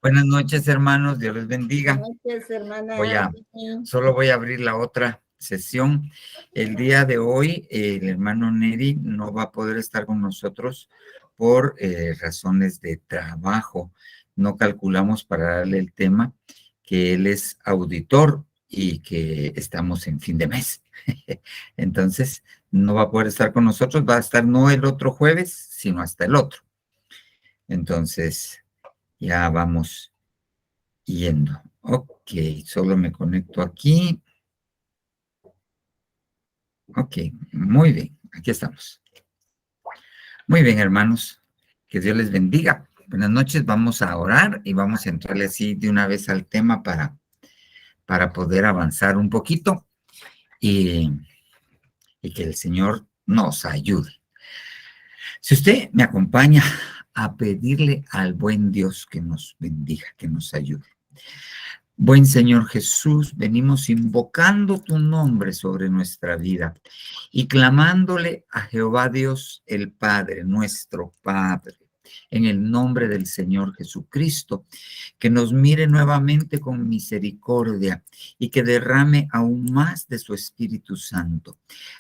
Buenas noches, hermanos. Dios les bendiga. Buenas noches, hermana. Solo voy a abrir la otra sesión. El día de hoy, el hermano Neri no va a poder estar con nosotros por razones de trabajo. No calculamos para darle el tema, que él es auditor y que estamos en fin de mes. Entonces, no va a poder estar con nosotros. Va a estar no el otro jueves, sino hasta el otro. Entonces, ya vamos yendo. Ok, solo me conecto aquí. Ok, muy bien, aquí estamos. Muy bien, hermanos, que Dios les bendiga. Buenas noches, vamos a orar y vamos a entrarle así de una vez al tema para poder avanzar un poquito y que el Señor nos ayude. Si usted me acompaña a pedirle al buen Dios que nos bendiga, que nos ayude. Buen Señor Jesús, venimos invocando tu nombre sobre nuestra vida y clamándole a Jehová Dios el Padre, nuestro Padre, en el nombre del Señor Jesucristo, que nos mire nuevamente con misericordia y que derrame aún más de su Espíritu Santo.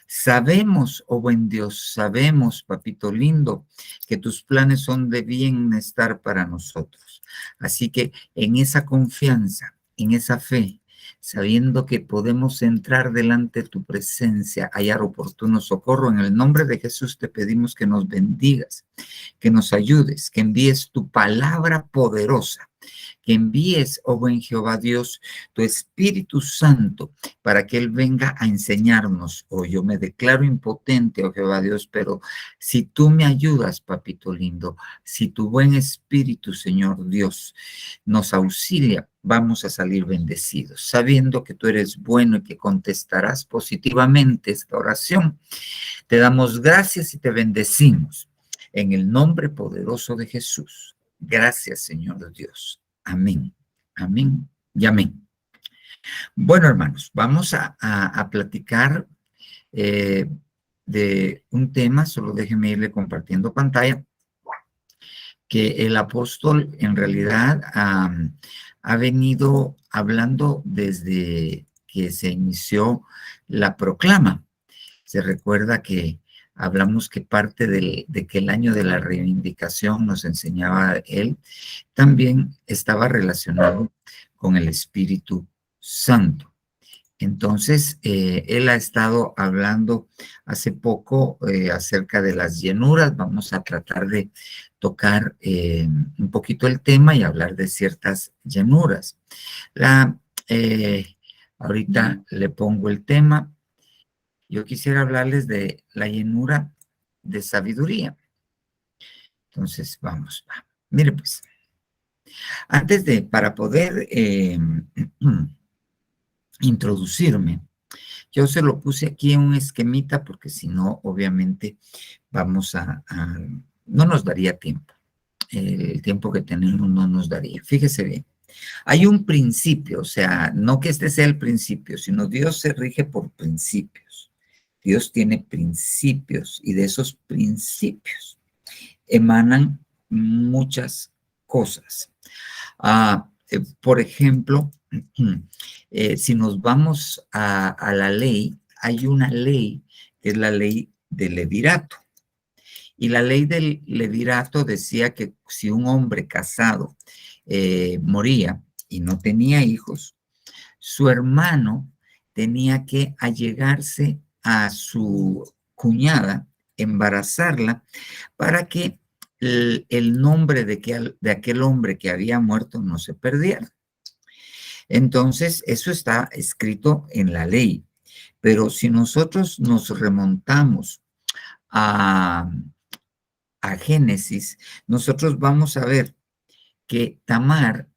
Sabemos, oh buen Dios, sabemos, papito lindo, que tus planes son de bienestar para nosotros. Así que en esa confianza, en esa fe, sabiendo que podemos entrar delante de tu presencia, hallar oportuno socorro, en el nombre de Jesús te pedimos que nos bendigas, que nos ayudes, que envíes tu palabra poderosa, que envíes, oh buen Jehová Dios, tu Espíritu Santo, para que Él venga a enseñarnos. Oh, yo me declaro impotente, oh Jehová Dios, pero si tú me ayudas, papito lindo, si tu buen Espíritu, Señor Dios, nos auxilia, vamos a salir bendecidos, sabiendo que tú eres bueno y que contestarás positivamente esta oración. Te damos gracias y te bendecimos en el nombre poderoso de Jesús. Gracias, Señor Dios. Amén, amén y amén. Bueno, hermanos, vamos a platicar de un tema, solo déjenme irle compartiendo pantalla, que el apóstol en realidad ha venido hablando desde que se inició la proclama. Se recuerda que hablamos que parte de que el año de la reivindicación nos enseñaba él, también estaba relacionado con el Espíritu Santo. Entonces, él ha estado hablando hace poco acerca de las llenuras. Vamos a tratar de tocar un poquito el tema y hablar de ciertas llenuras. Ahorita le pongo el tema. Yo quisiera hablarles de la llenura de sabiduría. Entonces, vamos. Mire, pues, para poder introducirme, yo se lo puse aquí en un esquemita porque si no, obviamente, no nos daría tiempo. El tiempo que tenemos no nos daría. Fíjese bien. Hay un principio, o sea, no que este sea el principio, sino Dios se rige por principios. Dios tiene principios y de esos principios emanan muchas cosas. Por ejemplo, si nos vamos a la ley, hay una ley que es la ley del levirato. Y la ley del levirato decía que si un hombre casado moría y no tenía hijos, su hermano tenía que allegarse a su cuñada, embarazarla, para que el nombre de aquel hombre que había muerto no se perdiera. Entonces, eso está escrito en la ley. Pero si nosotros nos remontamos a Génesis, nosotros vamos a ver que Tamar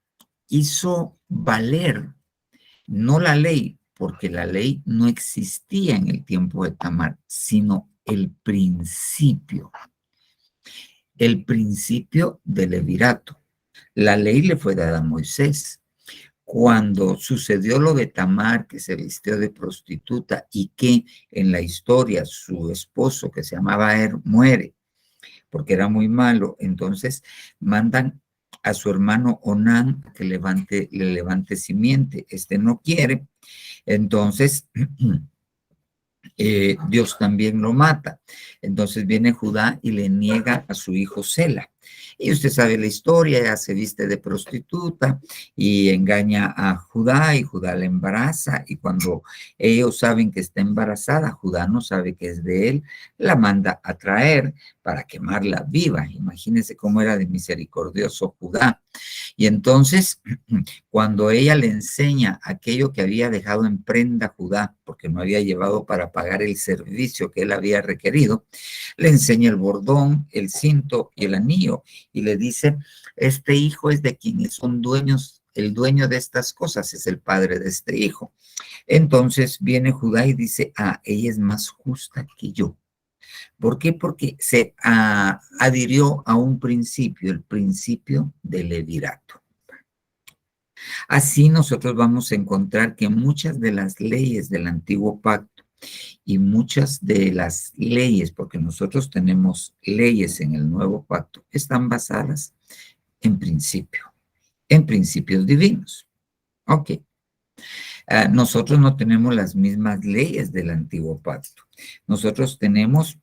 hizo valer no la ley, porque la ley no existía en el tiempo de Tamar, sino el principio del levirato. La ley le fue dada a Moisés. Cuando sucedió lo de Tamar, que se vistió de prostituta y que en la historia su esposo, que se llamaba muere, porque era muy malo, entonces mandan a su hermano Onán que le levante simiente. Este no quiere. Entonces, Dios también lo mata. Entonces viene Judá y le niega a su hijo Sela. Y usted sabe la historia, ella se viste de prostituta y engaña a Judá y Judá la embaraza. Y cuando ellos saben que está embarazada, Judá no sabe que es de él, la manda a traer para quemarla viva. Imagínense cómo era de misericordioso Judá. Y entonces, cuando ella le enseña aquello que había dejado en prenda Judá, porque no había llevado para pagar el servicio que él había requerido, le enseña el bordón, el cinto y el anillo, y le dice, este hijo es de quienes son dueños, el dueño de estas cosas es el padre de este hijo. Entonces viene Judá y dice, ella es más justa que yo. ¿Por qué? Porque se adhirió a un principio, el principio del levirato. Así nosotros vamos a encontrar que muchas de las leyes del antiguo pacto y muchas de las leyes, porque nosotros tenemos leyes en el nuevo pacto, están basadas en principios divinos. Ok. Nosotros no tenemos las mismas leyes del antiguo pacto. Nosotros tenemos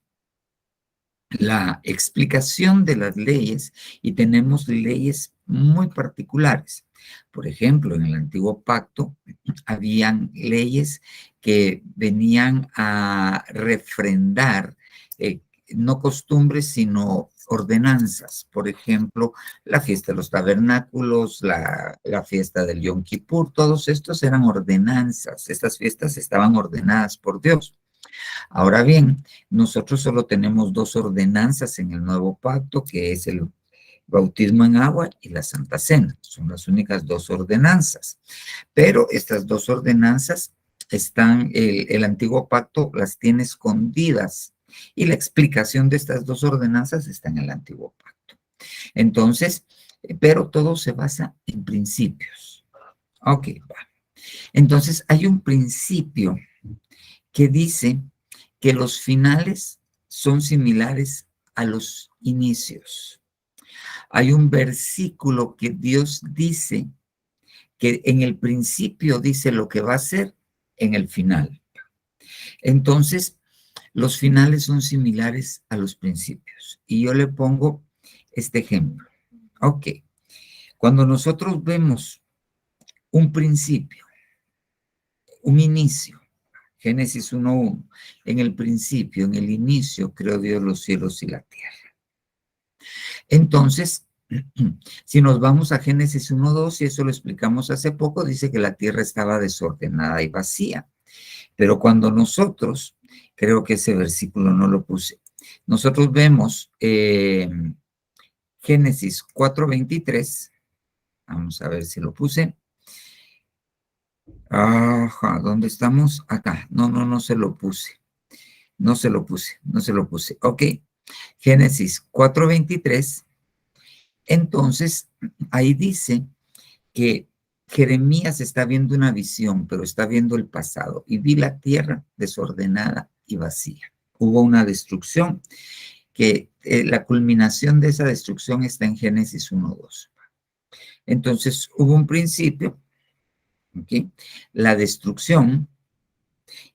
la explicación de las leyes y tenemos leyes muy particulares. Por ejemplo, en el antiguo pacto habían leyes que venían a refrendar no costumbres, sino ordenanzas. Por ejemplo, la fiesta de los tabernáculos, la fiesta del Yom Kippur, todos estos eran ordenanzas. Estas fiestas estaban ordenadas por Dios. Ahora bien, nosotros solo tenemos dos ordenanzas en el nuevo pacto, que es el bautismo en agua y la Santa Cena. Son las únicas dos ordenanzas. Pero estas dos ordenanzas están, el antiguo pacto las tiene escondidas y la explicación de estas dos ordenanzas está en el antiguo pacto. Entonces, pero todo se basa en principios. Ok, va. Entonces, hay un principio que dice que los finales son similares a los inicios. Hay un versículo que Dios dice que en el principio dice lo que va a ser en el final. Entonces, los finales son similares a los principios. Y yo le pongo este ejemplo. Ok, cuando nosotros vemos un principio, un inicio, Génesis 1:1, en el principio, en el inicio, creó Dios los cielos y la tierra. Entonces, si nos vamos a Génesis 1:2, y eso lo explicamos hace poco, dice que la tierra estaba desordenada y vacía. Pero cuando nosotros, creo que ese versículo no lo puse, nosotros vemos Génesis 4:23, vamos a ver si lo puse. Ajá, ¿dónde estamos? Acá. No se lo puse. No se lo puse. Ok. Génesis 4:23. Entonces, ahí dice que Jeremías está viendo una visión, pero está viendo el pasado. Y vi la tierra desordenada y vacía. Hubo una destrucción que la culminación de esa destrucción está en Génesis 1:2. Entonces, hubo un principio, ¿okay? La destrucción,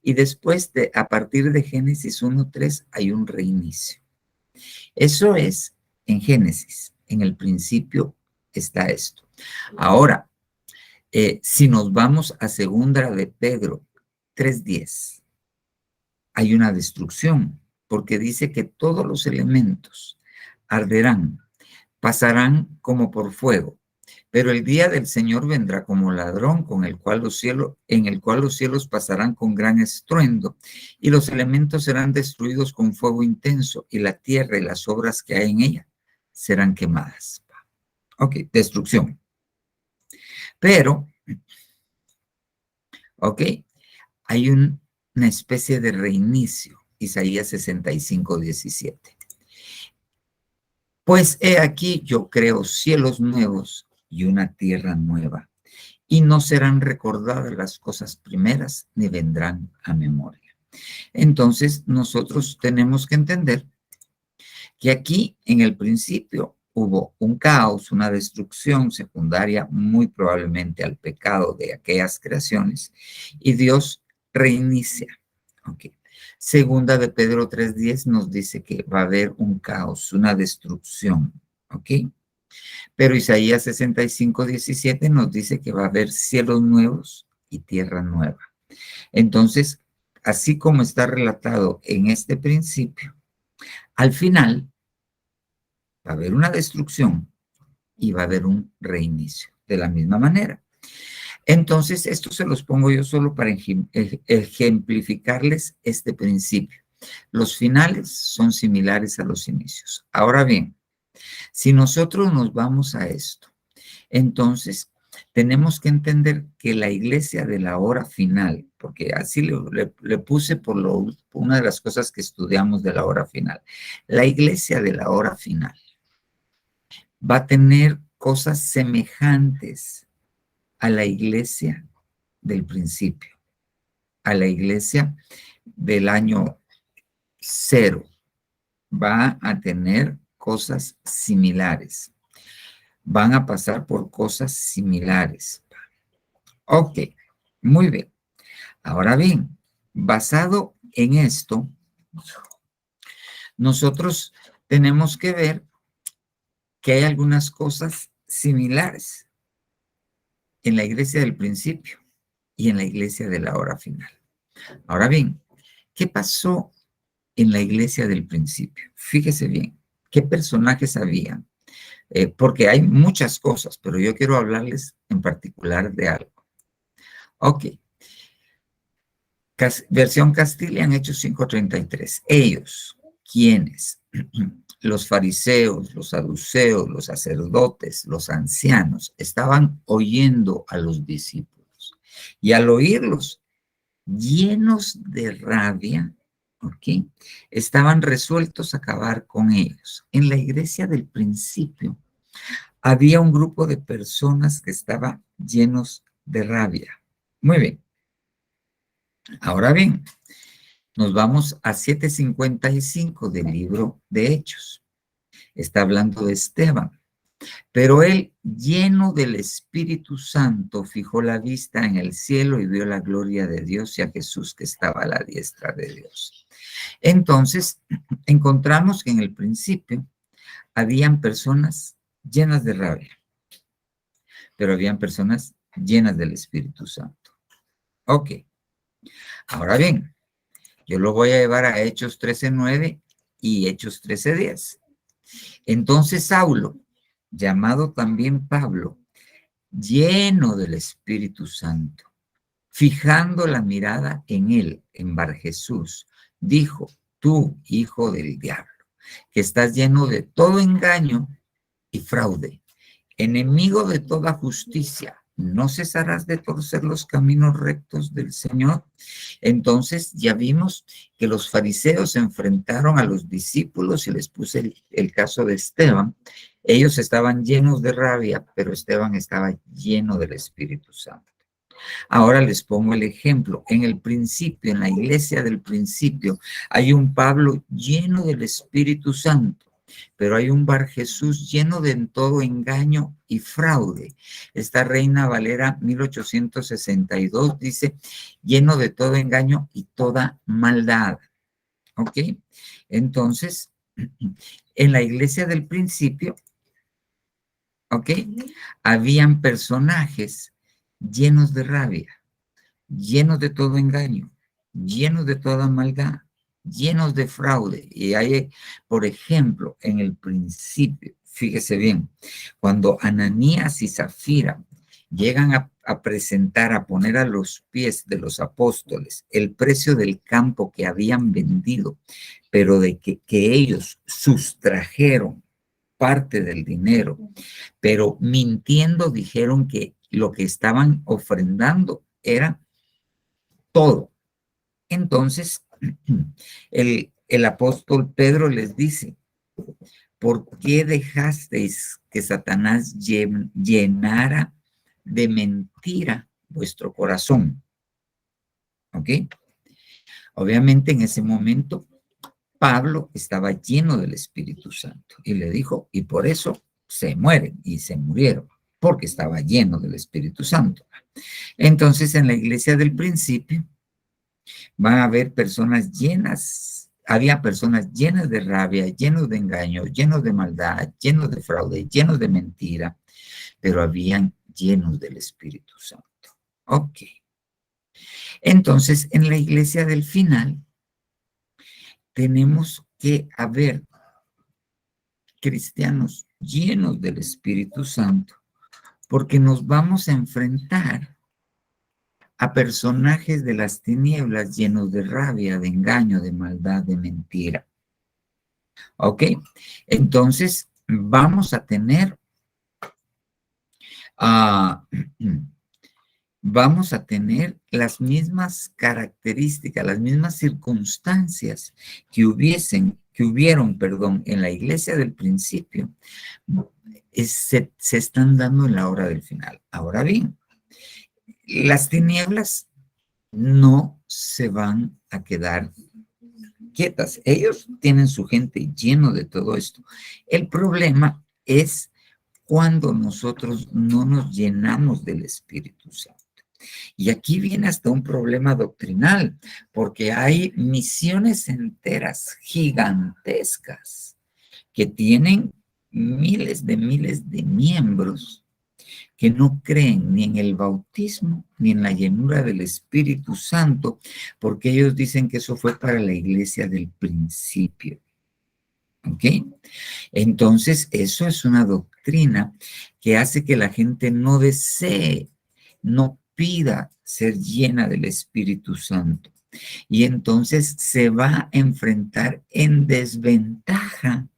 y después, a partir de Génesis 1:3, hay un reinicio. Eso es en Génesis. En el principio está esto. Ahora, si nos vamos a segunda de Pedro 3:10, hay una destrucción, porque dice que todos los elementos arderán, pasarán como por fuego, pero el día del Señor vendrá como ladrón, en el cual los cielos pasarán con gran estruendo, y los elementos serán destruidos con fuego intenso, y la tierra y las obras que hay en ella serán quemadas. Ok, destrucción. Pero, ok, hay una especie de reinicio, Isaías 65:17. Pues he aquí yo creo cielos nuevos y una tierra nueva, y no serán recordadas las cosas primeras, ni vendrán a memoria. Entonces, nosotros tenemos que entender que aquí, en el principio, hubo un caos, una destrucción secundaria muy probablemente al pecado de aquellas creaciones y Dios reinicia. Okay. Segunda de Pedro 3:10 nos dice que va a haber un caos, una destrucción. ¿Ok? Pero Isaías 65:17 nos dice que va a haber cielos nuevos y tierra nueva. Entonces, así como está relatado en este principio, al final va a haber una destrucción y va a haber un reinicio de la misma manera. Entonces, esto se los pongo yo solo para ejemplificarles este principio. Los finales son similares a los inicios. Ahora bien, si nosotros nos vamos a esto, entonces tenemos que entender que la iglesia de la hora final, porque así le puse por una de las cosas que estudiamos de la hora final, la iglesia de la hora final va a tener cosas semejantes a la iglesia del principio, a la iglesia del año 0. Va a tener cosas similares. Van a pasar por cosas similares. Ok, muy bien. Ahora bien, basado en esto, nosotros tenemos que ver que hay algunas cosas similares en la iglesia del principio y en la iglesia de la hora final. Ahora bien, ¿qué pasó en la iglesia del principio? Fíjese bien, ¿qué personajes había? Porque hay muchas cosas, pero yo quiero hablarles en particular de algo. Ok. Versión Castilla en Hechos 5:33. Ellos, ¿quiénes? Los fariseos, los saduceos, los sacerdotes, los ancianos, estaban oyendo a los discípulos. Y al oírlos, llenos de rabia, ¿ok? Estaban resueltos a acabar con ellos. En la iglesia del principio había un grupo de personas que estaban llenos de rabia. Muy bien. Ahora bien, nos vamos a 7:55 del libro de Hechos. Está hablando de Esteban. Pero él, lleno del Espíritu Santo, fijó la vista en el cielo y vio la gloria de Dios y a Jesús que estaba a la diestra de Dios. Entonces, encontramos que en el principio habían personas llenas de rabia, pero habían personas llenas del Espíritu Santo. Ok. Ahora bien, yo lo voy a llevar a Hechos 13:9 y Hechos 13:10. Entonces Saulo, llamado también Pablo, lleno del Espíritu Santo, fijando la mirada en él, en Bar Jesús, dijo: tú, hijo del diablo, que estás lleno de todo engaño y fraude, enemigo de toda justicia, ¿no cesarás de torcer los caminos rectos del Señor? Entonces ya vimos que los fariseos se enfrentaron a los discípulos y les puse el caso de Esteban. Ellos estaban llenos de rabia, pero Esteban estaba lleno del Espíritu Santo. Ahora les pongo el ejemplo. En el principio, en la iglesia del principio, hay un Pablo lleno del Espíritu Santo, pero hay un Bar Jesús lleno de todo engaño y fraude. Esta Reina Valera 1862 dice, lleno de todo engaño y toda maldad. ¿Ok? Entonces, en la iglesia del principio, ¿ok? Habían personajes llenos de rabia, llenos de todo engaño, llenos de toda maldad, llenos de fraude. Y hay, por ejemplo, en el principio, fíjese bien, cuando Ananías y Zafira llegan a presentar, a poner a los pies de los apóstoles el precio del campo que habían vendido, pero de que ellos sustrajeron parte del dinero, pero mintiendo dijeron que lo que estaban ofrendando era todo. Entonces, el apóstol Pedro les dice, ¿por qué dejasteis que Satanás llenara de mentira vuestro corazón? ¿Ok? Obviamente en ese momento Pablo estaba lleno del Espíritu Santo y le dijo, y por eso se mueren y se murieron, porque estaba lleno del Espíritu Santo. Entonces, en la iglesia del principio, van a haber personas llenas, había personas llenas de rabia, llenos de engaño, llenos de maldad, llenos de fraude, llenos de mentira, pero habían llenos del Espíritu Santo. Ok. Entonces, en la iglesia del final, tenemos que haber cristianos llenos del Espíritu Santo, porque nos vamos a enfrentar a personajes de las tinieblas llenos de rabia, de engaño, de maldad, de mentira. ¿Ok? Entonces, vamos a tener, vamos a tener las mismas características, las mismas circunstancias que hubieron, en la iglesia del principio, se están dando en la hora del final. Ahora bien, las tinieblas no se van a quedar quietas. Ellos tienen su gente lleno de todo esto. El problema es cuando nosotros no nos llenamos del Espíritu Santo. Y aquí viene hasta un problema doctrinal, porque hay misiones enteras gigantescas que tienen miles de miembros que no creen ni en el bautismo ni en la llenura del Espíritu Santo, porque ellos dicen que eso fue para la iglesia del principio. ¿Ok? Entonces, eso es una doctrina que hace que la gente no desee, no pida ser llena del Espíritu Santo. Y entonces se va a enfrentar en desventaja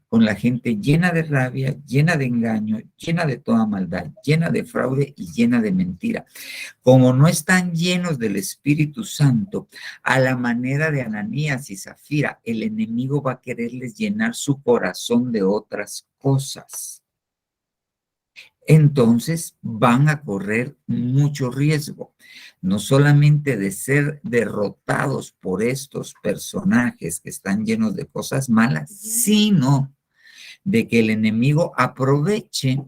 con la gente llena de rabia, llena de engaño, llena de toda maldad, llena de fraude y llena de mentira. Como no están llenos del Espíritu Santo, a la manera de Ananías y Zafira, el enemigo va a quererles llenar su corazón de otras cosas. Entonces van a correr mucho riesgo, no solamente de ser derrotados por estos personajes que están llenos de cosas malas, sino de que el enemigo aproveche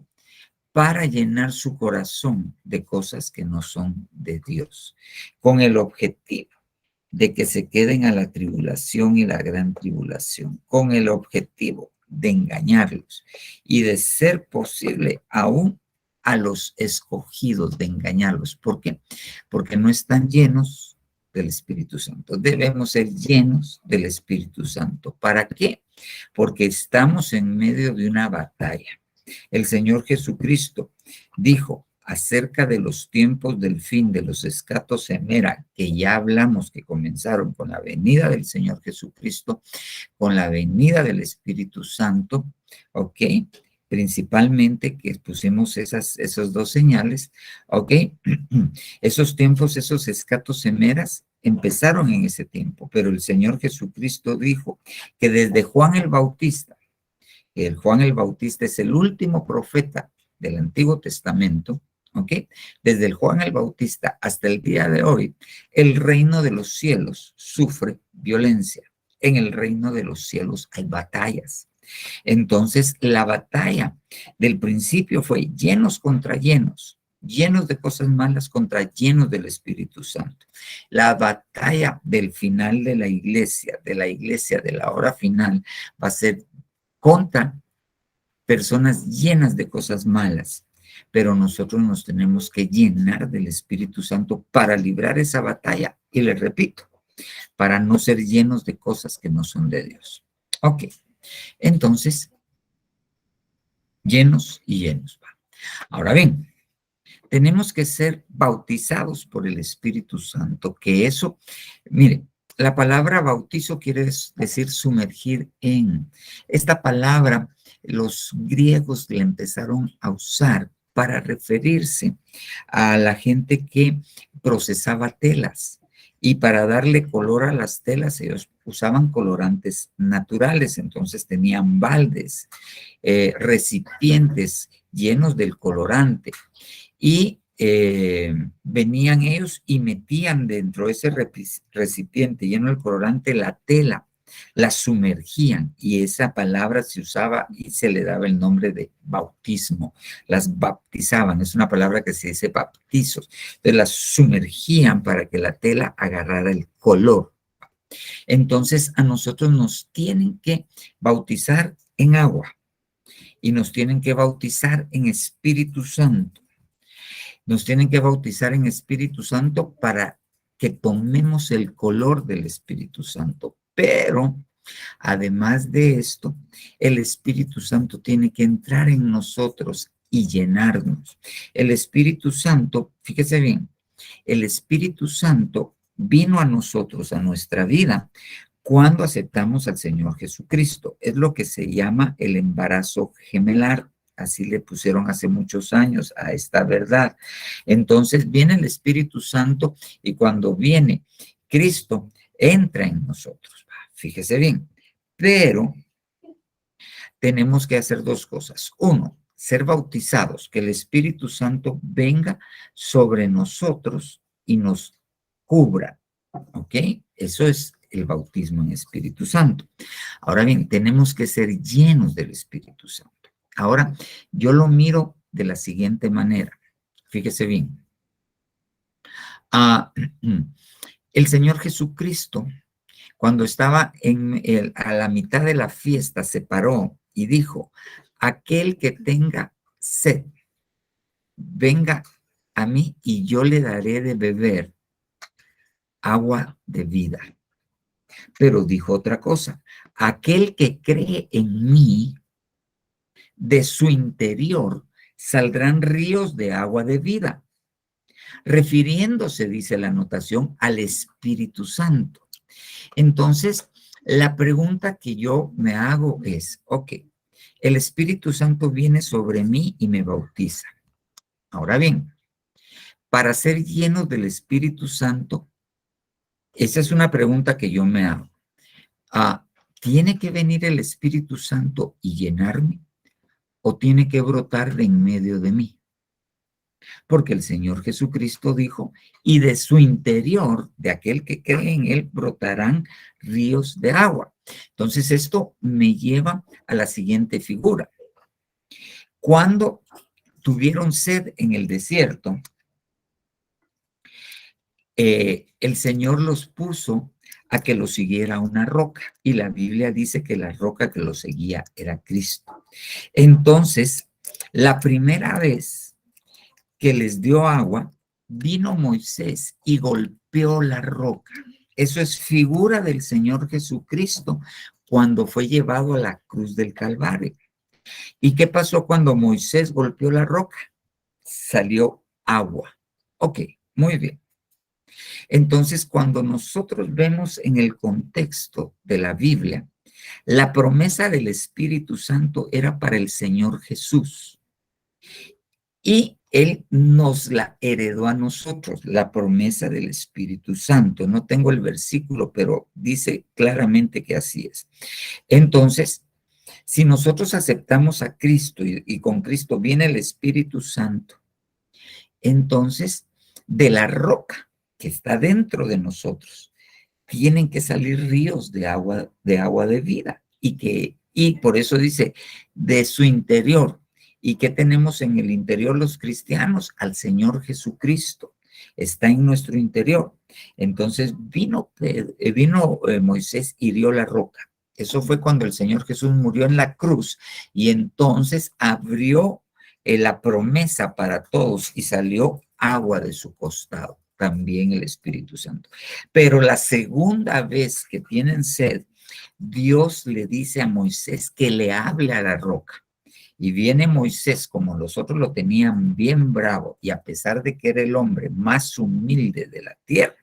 para llenar su corazón de cosas que no son de Dios, con el objetivo de que se queden a la tribulación y la gran tribulación, con el objetivo de engañarlos y de ser posible aún a los escogidos de engañarlos. ¿Por qué? Porque no están llenos del Espíritu Santo. Debemos ser llenos del Espíritu Santo. ¿Para qué? Porque estamos en medio de una batalla. El Señor Jesucristo dijo acerca de los tiempos del fin, de los escatos semera, que ya hablamos, que comenzaron con la venida del Señor Jesucristo, con la venida del Espíritu Santo, ¿ok? Principalmente que pusimos esos dos señales, ¿ok? Esos tiempos, esos escatos semeras, empezaron en ese tiempo, pero el Señor Jesucristo dijo que desde Juan el Bautista es el último profeta del Antiguo Testamento, ¿ok? Desde el Juan el Bautista hasta el día de hoy, el reino de los cielos sufre violencia. En el reino de los cielos hay batallas. Entonces, la batalla del principio fue llenos contra llenos, llenos de cosas malas contra llenos del Espíritu Santo. La batalla del final de la iglesia de la hora final, va a ser contra personas llenas de cosas malas, pero nosotros nos tenemos que llenar del Espíritu Santo para librar esa batalla, y les repito, para no ser llenos de cosas que no son de Dios. Ok, entonces, llenos y llenos. Ahora bien, tenemos que ser bautizados por el Espíritu Santo, que eso, mire, la palabra bautizo quiere decir sumergir en. Esta palabra los griegos la empezaron a usar para referirse a la gente que procesaba telas, y para darle color a las telas ellos usaban colorantes naturales. Entonces tenían baldes, recipientes llenos del colorante, y venían ellos y metían dentro de ese recipiente lleno del colorante la tela, las sumergían, y esa palabra se usaba y se le daba el nombre de bautismo. Las baptizaban, es una palabra que se dice bautizos. Entonces las sumergían para que la tela agarrara el color. Entonces a nosotros nos tienen que bautizar en agua y nos tienen que bautizar en Espíritu Santo. Nos tienen que bautizar en Espíritu Santo para que tomemos el color del Espíritu Santo. Pero, además de esto, el Espíritu Santo tiene que entrar en nosotros y llenarnos. El Espíritu Santo, fíjese bien, el Espíritu Santo vino a nosotros, a nuestra vida, cuando aceptamos al Señor Jesucristo. Es lo que se llama el embarazo gemelar. Así le pusieron hace muchos años a esta verdad. Entonces viene el Espíritu Santo y cuando viene Cristo, entra en nosotros. Fíjese bien, pero tenemos que hacer dos cosas. Uno, ser bautizados, que el Espíritu Santo venga sobre nosotros y nos cubra. ¿Ok? Eso es el bautismo en Espíritu Santo. Ahora bien, tenemos que ser llenos del Espíritu Santo. Ahora, yo lo miro de la siguiente manera. Fíjese bien. El Señor Jesucristo, cuando estaba a la mitad de la fiesta, se paró y dijo, aquel que tenga sed, venga a mí y yo le daré de beber agua de vida. Pero dijo otra cosa, aquel que cree en mí, de su interior saldrán ríos de agua de vida, refiriéndose, dice la anotación, al Espíritu Santo. Entonces, la pregunta que yo me hago es, ok, el Espíritu Santo viene sobre mí y me bautiza. Ahora bien, para ser llenos del Espíritu Santo, esa es una pregunta que yo me hago. ¿Tiene que venir el Espíritu Santo y llenarme? ¿O tiene que brotar de en medio de mí? Porque el Señor Jesucristo dijo, y de su interior, de aquel que cree en él, brotarán ríos de agua. Entonces esto me lleva a la siguiente figura. Cuando tuvieron sed en el desierto, el Señor los puso a que lo siguiera una roca, y la Biblia dice que la roca que lo seguía era Cristo. Entonces, la primera vez que les dio agua, vino Moisés y golpeó la roca. Eso es figura del Señor Jesucristo cuando fue llevado a la cruz del Calvario. ¿Y qué pasó cuando Moisés golpeó la roca? Salió agua. Ok, muy bien. Entonces, cuando nosotros vemos en el contexto de la Biblia, la promesa del Espíritu Santo era para el Señor Jesús. Y Él nos la heredó a nosotros, la promesa del Espíritu Santo. No tengo el versículo, pero dice claramente que así es. Entonces, si nosotros aceptamos a Cristo y con Cristo viene el Espíritu Santo, entonces de la roca que está dentro de nosotros, tienen que salir ríos de agua de vida. Y por eso dice, de su interior. ¿Y qué tenemos en el interior los cristianos? Al Señor Jesucristo. Está en nuestro interior. Entonces vino Moisés y hirió la roca. Eso fue cuando el Señor Jesús murió en la cruz y entonces abrió la promesa para todos y salió agua de su costado, también el Espíritu Santo. Pero la segunda vez que tienen sed, Dios le dice a Moisés que le hable a la roca. Y viene Moisés, como los otros lo tenían bien bravo, y a pesar de que era el hombre más humilde de la tierra,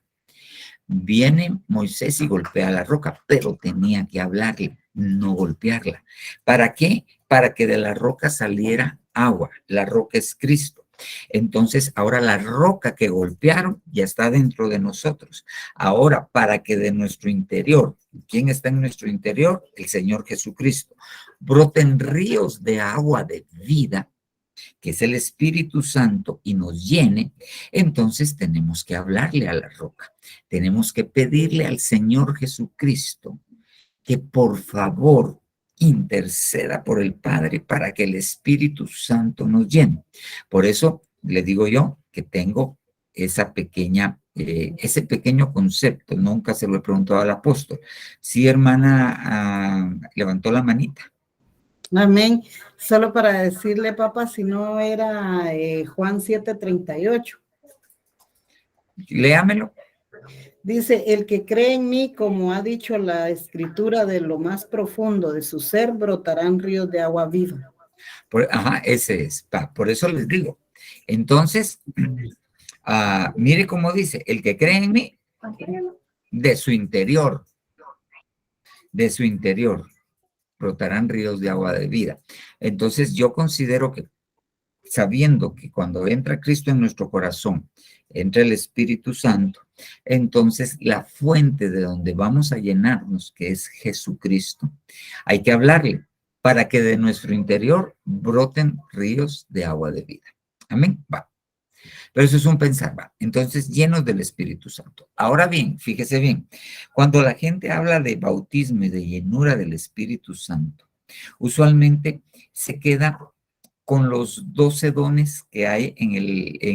viene Moisés y golpea la roca, pero tenía que hablarle, no golpearla. ¿Para qué? Para que de la roca saliera agua. La roca es Cristo. Entonces, ahora la roca que golpearon ya está dentro de nosotros. Ahora, para que de nuestro interior, ¿quién está en nuestro interior? El Señor Jesucristo. Broten ríos de agua de vida, que es el Espíritu Santo, y nos llene, entonces tenemos que hablarle a la roca. Tenemos que pedirle al Señor Jesucristo que por favor interceda por el Padre para que el Espíritu Santo nos llene. Por eso le digo yo que tengo esa pequeña, ese pequeño concepto. Nunca se lo he preguntado al apóstol. Sí, hermana, levantó la manita. Amén. Solo para decirle, papá, si no era Juan 7:38. Léamelo. Dice, el que cree en mí, como ha dicho la escritura, de lo más profundo de su ser brotarán ríos de agua viva. Ajá, ese es. Por eso les digo. Entonces, mire cómo dice, el que cree en mí, de su interior, brotarán ríos de agua de vida. Entonces, yo considero que, sabiendo que cuando entra Cristo en nuestro corazón, entra el Espíritu Santo, entonces la fuente de donde vamos a llenarnos, que es Jesucristo, hay que hablarle para que de nuestro interior broten ríos de agua de vida. Amén. Va. Pero eso es un pensar, va. Entonces, llenos del Espíritu Santo. Ahora bien, fíjese bien, cuando la gente habla de bautismo y de llenura del Espíritu Santo, usualmente se queda con los 12 dones que hay en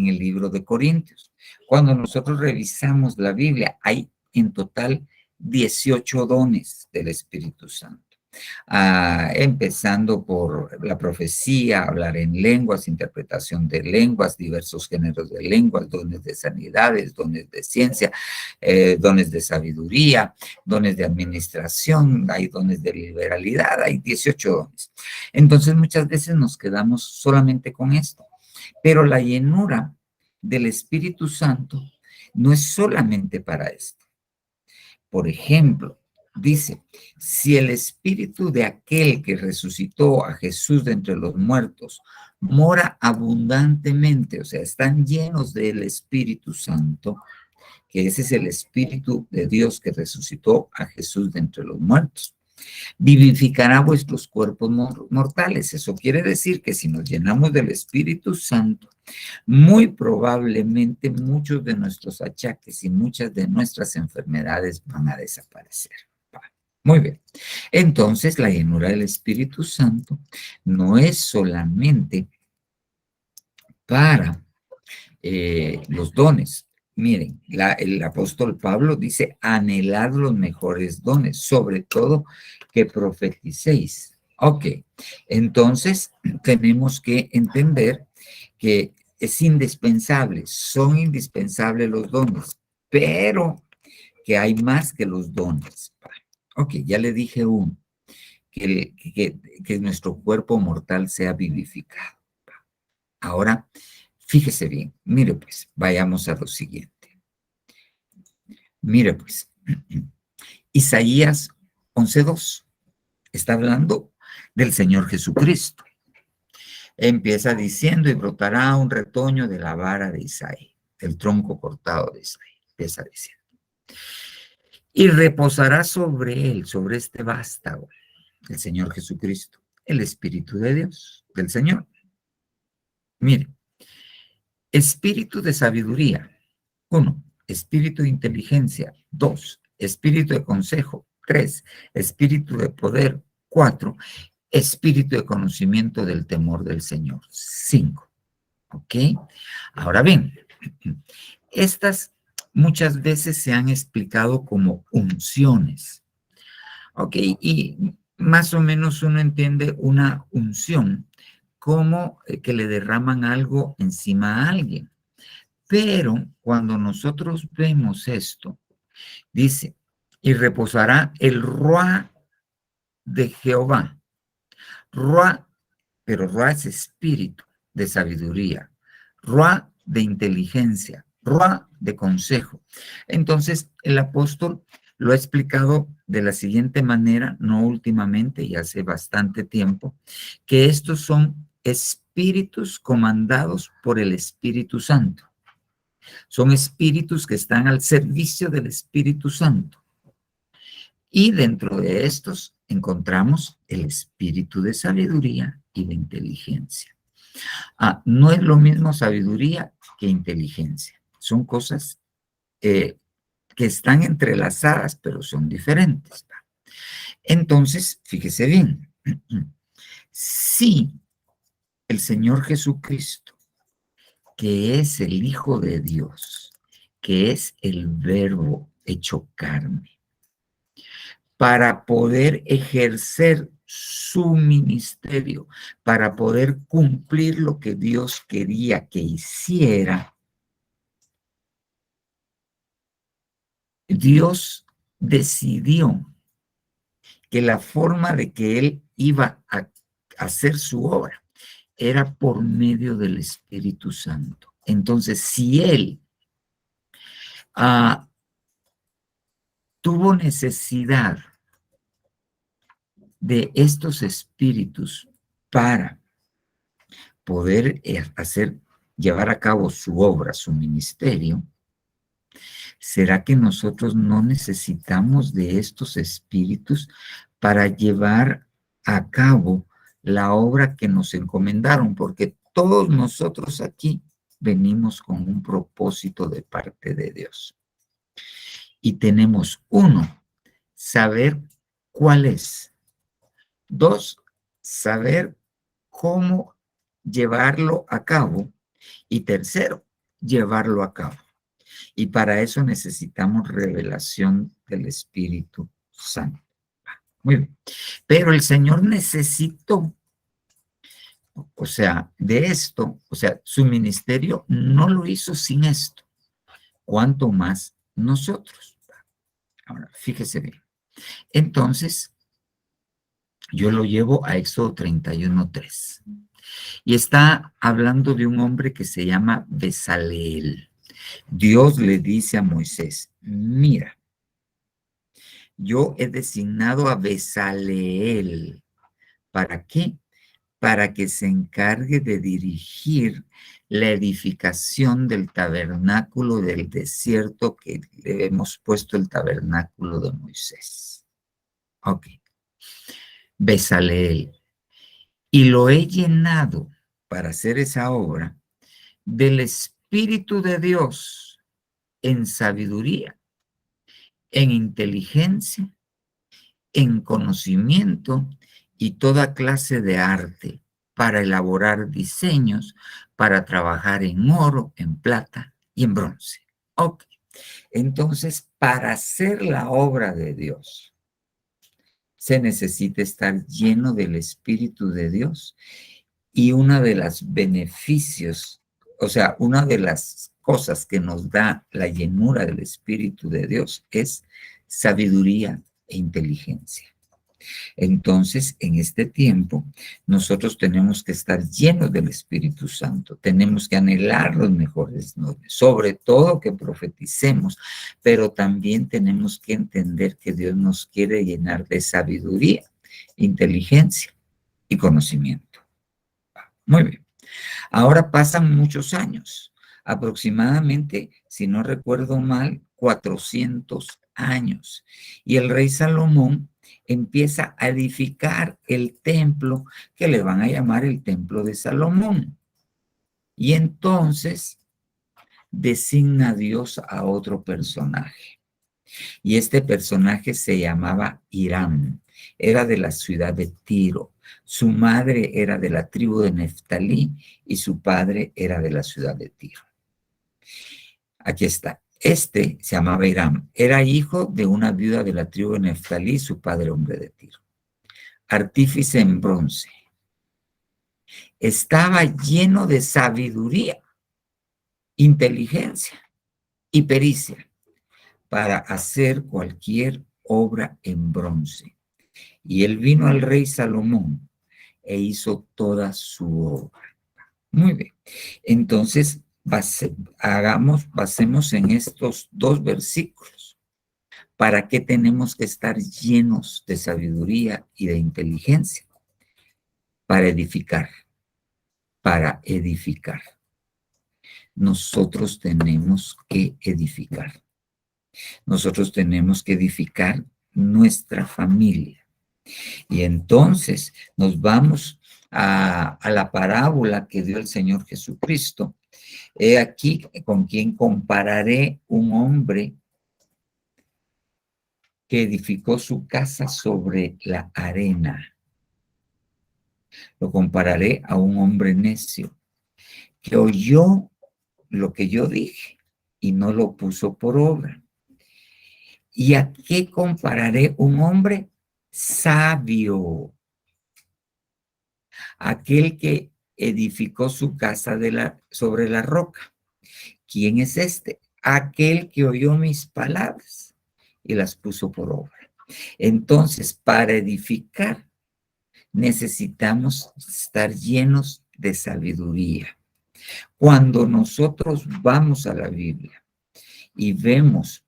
el libro de Corintios. Cuando nosotros revisamos la Biblia, hay en total 18 dones del Espíritu Santo. Empezando por la profecía, hablar en lenguas, interpretación de lenguas, diversos géneros de lenguas, dones de sanidades, dones de ciencia, dones de sabiduría, dones de administración, hay dones de liberalidad, hay 18 dones. Entonces muchas veces nos quedamos solamente con esto, pero la llenura del Espíritu Santo no es solamente para esto. Por ejemplo, dice, si el espíritu de aquel que resucitó a Jesús de entre los muertos mora abundantemente, o sea, están llenos del Espíritu Santo, que ese es el Espíritu de Dios que resucitó a Jesús de entre los muertos, vivificará vuestros cuerpos mortales. Eso quiere decir que si nos llenamos del Espíritu Santo, muy probablemente muchos de nuestros achaques y muchas de nuestras enfermedades van a desaparecer. Muy bien. Entonces, la llenura del Espíritu Santo no es solamente para los dones. Miren, el apóstol Pablo dice, anhelad los mejores dones, sobre todo que profeticéis. Ok, entonces tenemos que entender que es indispensable, son indispensables los dones, pero que hay más que los dones. Ok, ya le dije uno, que nuestro cuerpo mortal sea vivificado. Ahora, fíjese bien, mire pues, vayamos a lo siguiente. Mire pues, Isaías 11:2 está hablando del Señor Jesucristo. Empieza diciendo, y brotará un retoño de la vara de Isaí, del tronco cortado de Isaí. Empieza diciendo. Y reposará sobre él, sobre este vástago, el Señor Jesucristo, el Espíritu de Dios, del Señor. Mire, espíritu de sabiduría, 1, espíritu de inteligencia, 2, espíritu de consejo, 3, espíritu de poder, 4, espíritu de conocimiento del temor del Señor, 5. ¿Ok? Ahora bien, estas muchas veces se han explicado como unciones. ¿Ok? Y más o menos uno entiende una unción como que le derraman algo encima a alguien. Pero cuando nosotros vemos esto, dice, y reposará el Ruá de Jehová. Ruá, pero Ruá es espíritu de sabiduría, Ruá de inteligencia, Ruá de consejo. Entonces, el apóstol lo ha explicado de la siguiente manera, no últimamente, y hace bastante tiempo, que estos son espíritus comandados por el Espíritu Santo. Son espíritus que están al servicio del Espíritu Santo. Y dentro de estos encontramos el espíritu de sabiduría y de inteligencia. No es lo mismo sabiduría que inteligencia. Son cosas que están entrelazadas, pero son diferentes. Entonces, fíjese bien, si el Señor Jesucristo, que es el Hijo de Dios, que es el Verbo hecho carne, para poder ejercer su ministerio, para poder cumplir lo que Dios quería que hiciera, Dios decidió que la forma de que Él iba a hacer su obra era por medio del Espíritu Santo. Entonces, si Él tuvo necesidad de estos espíritus para poder llevar a cabo su obra, su ministerio, ¿será que nosotros no necesitamos de estos espíritus para llevar a cabo la obra que nos encomendaron? Porque todos nosotros aquí venimos con un propósito de parte de Dios. Y tenemos, uno, saber cuál es. Dos, saber cómo llevarlo a cabo. Y tercero, llevarlo a cabo. Y para eso necesitamos revelación del Espíritu Santo. Muy bien. Pero el Señor necesitó, o sea, de esto, o sea, su ministerio no lo hizo sin esto. ¿Cuánto más nosotros? Ahora, fíjese bien. Entonces, yo lo llevo a Éxodo 31:3. Y está hablando de un hombre que se llama Besaleel. Dios le dice a Moisés, mira, yo he designado a Besaleel. ¿Para qué? Para que se encargue de dirigir la edificación del tabernáculo del desierto que le hemos puesto el tabernáculo de Moisés. Ok. Besaleel. Y lo he llenado para hacer esa obra del Espíritu de Dios en sabiduría, en inteligencia, en conocimiento y toda clase de arte para elaborar diseños, para trabajar en oro, en plata y en bronce. Ok. Entonces, para hacer la obra de Dios, se necesita estar lleno del Espíritu de Dios. Y una de los beneficios, o sea, una de las cosas que nos da la llenura del Espíritu de Dios es sabiduría e inteligencia. Entonces, en este tiempo, nosotros tenemos que estar llenos del Espíritu Santo, tenemos que anhelar los mejores dones, sobre todo que profeticemos, pero también tenemos que entender que Dios nos quiere llenar de sabiduría, inteligencia y conocimiento. Muy bien. Ahora pasan muchos años, aproximadamente, si no recuerdo mal, 400 años. Y el rey Salomón empieza a edificar el templo que le van a llamar el templo de Salomón. Y entonces designa a Dios a otro personaje. Y este personaje se llamaba Hiram, era de la ciudad de Tiro. Su madre era de la tribu de Neftalí y su padre era de la ciudad de Tiro. Aquí está. Este se llamaba Hiram. Era hijo de una viuda de la tribu de Neftalí, su padre hombre de Tiro. Artífice en bronce. Estaba lleno de sabiduría, inteligencia y pericia para hacer cualquier obra en bronce. Y él vino al rey Salomón e hizo toda su obra. Muy bien. Entonces, basemos en estos dos versículos. ¿Para qué tenemos que estar llenos de sabiduría y de inteligencia? Para edificar. Para edificar. Nosotros tenemos que edificar. Nosotros tenemos que edificar nuestra familia. Y entonces nos vamos a la parábola que dio el Señor Jesucristo. He aquí con quien compararé un hombre que edificó su casa sobre la arena. Lo compararé a un hombre necio que oyó lo que yo dije y no lo puso por obra. ¿Y a qué compararé un hombre sabio? Aquel que edificó su casa sobre la roca. ¿Quién es este? Aquel que oyó mis palabras y las puso por obra. Entonces, para edificar, necesitamos estar llenos de sabiduría. Cuando nosotros vamos a la Biblia y vemos,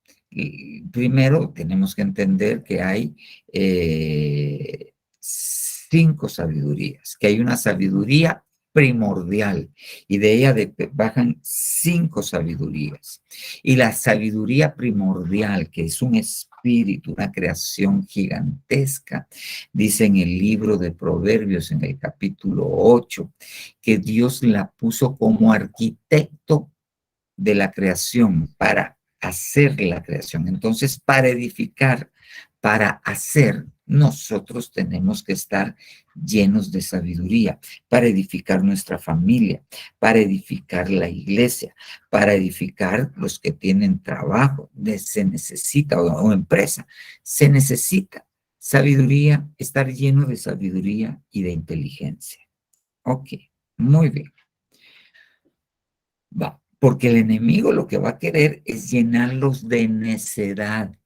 primero tenemos que entender que hay 5 sabidurías, que hay una sabiduría primordial y de ella bajan 5 sabidurías. Y la sabiduría primordial, que es un espíritu, una creación gigantesca, dice en el libro de Proverbios, en el capítulo 8, que Dios la puso como arquitecto de la creación para hacer la creación. Entonces, para edificar, para hacer, nosotros tenemos que estar llenos de sabiduría para edificar nuestra familia, para edificar la iglesia, para edificar los que tienen trabajo, se necesita, o empresa, se necesita sabiduría, estar lleno de sabiduría y de inteligencia. Ok, muy bien. Va, porque el enemigo lo que va a querer es llenarlos de necedad.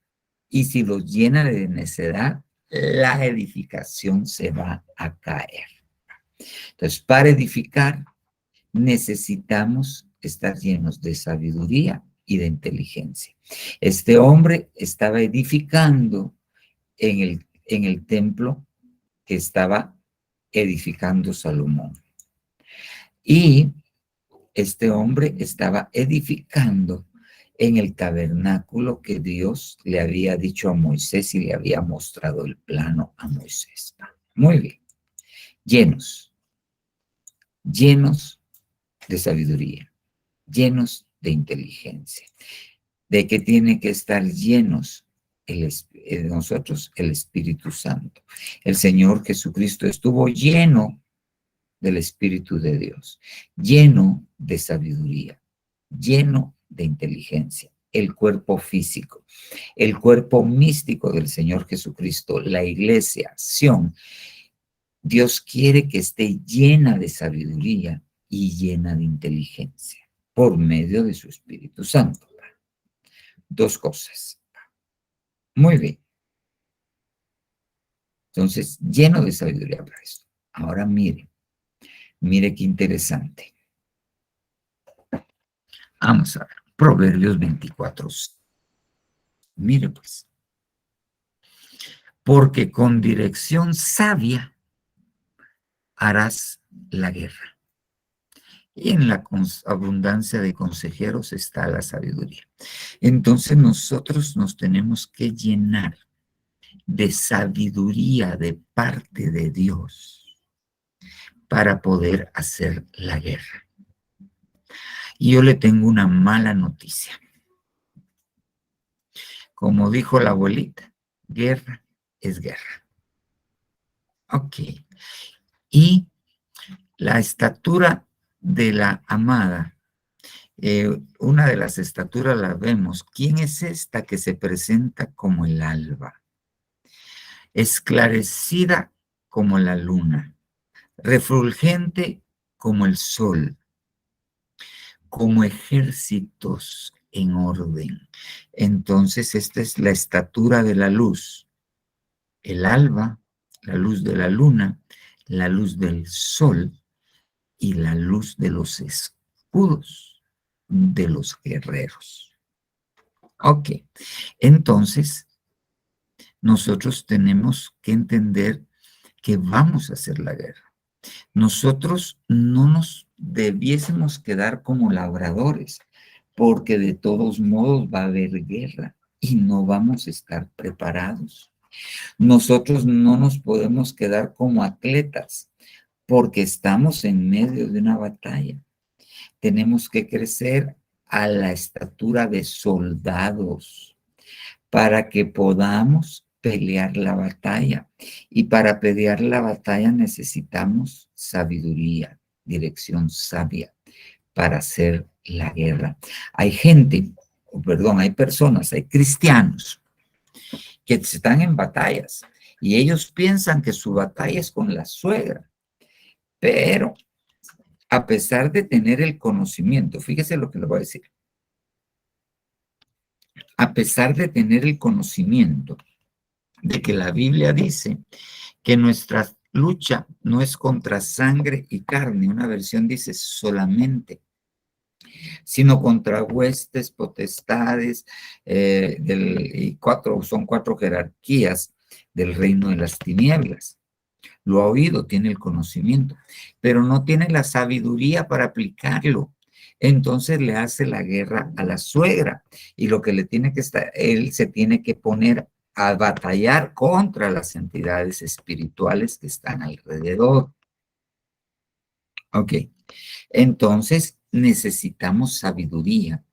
Y si los llena de necedad, la edificación se va a caer. Entonces, para edificar, necesitamos estar llenos de sabiduría y de inteligencia. Este hombre estaba edificando en el templo que estaba edificando Salomón. Y este hombre estaba edificando en el tabernáculo que Dios le había dicho a Moisés y le había mostrado el plano a Moisés. Muy bien. Llenos de sabiduría, llenos de inteligencia. ¿De qué tiene que estar llenos nosotros? El Espíritu Santo. El Señor Jesucristo estuvo lleno del Espíritu de Dios, lleno de sabiduría, lleno de inteligencia, el cuerpo físico, el cuerpo místico del Señor Jesucristo, la iglesia, Sión. Dios quiere que esté llena de sabiduría y llena de inteligencia por medio de su Espíritu Santo. 2 cosas. Muy bien. Entonces, lleno de sabiduría para esto. Ahora mire qué interesante. Vamos a ver, Proverbios 24. Mire pues, porque con dirección sabia harás la guerra. Y en la abundancia de consejeros está la sabiduría. Entonces nosotros nos tenemos que llenar de sabiduría de parte de Dios para poder hacer la guerra. Y yo le tengo una mala noticia. Como dijo la abuelita, guerra es guerra. Ok. Y la estatura de la amada, una de las estaturas la vemos. ¿Quién es esta que se presenta como el alba? Esclarecida como la luna, refulgente como el sol, como ejércitos en orden. Entonces, esta es la estatura de la luz. El alba, la luz de la luna, la luz del sol y la luz de los escudos de los guerreros. Ok, entonces nosotros tenemos que entender que vamos a hacer la guerra. Nosotros no nos debiésemos quedar como labradores, porque de todos modos va a haber guerra y no vamos a estar preparados. Nosotros no nos podemos quedar como atletas, porque estamos en medio de una batalla. Tenemos que crecer a la estatura de soldados para que podamos pelear la batalla. Y para pelear la batalla necesitamos sabiduría, dirección sabia para hacer la guerra. Hay gente, perdón, hay personas, hay cristianos que están en batallas y ellos piensan que su batalla es con la suegra, pero a pesar de tener el conocimiento, fíjese lo que le voy a decir, a pesar de tener el conocimiento de que la Biblia dice que nuestra lucha no es contra sangre y carne, una versión dice solamente, sino contra huestes, potestades, son cuatro jerarquías del reino de las tinieblas. Lo ha oído, tiene el conocimiento, pero no tiene la sabiduría para aplicarlo. Entonces le hace la guerra a la suegra y lo que le tiene que estar, él se tiene que poner a batallar contra las entidades espirituales que están alrededor. Ok, entonces necesitamos sabiduría.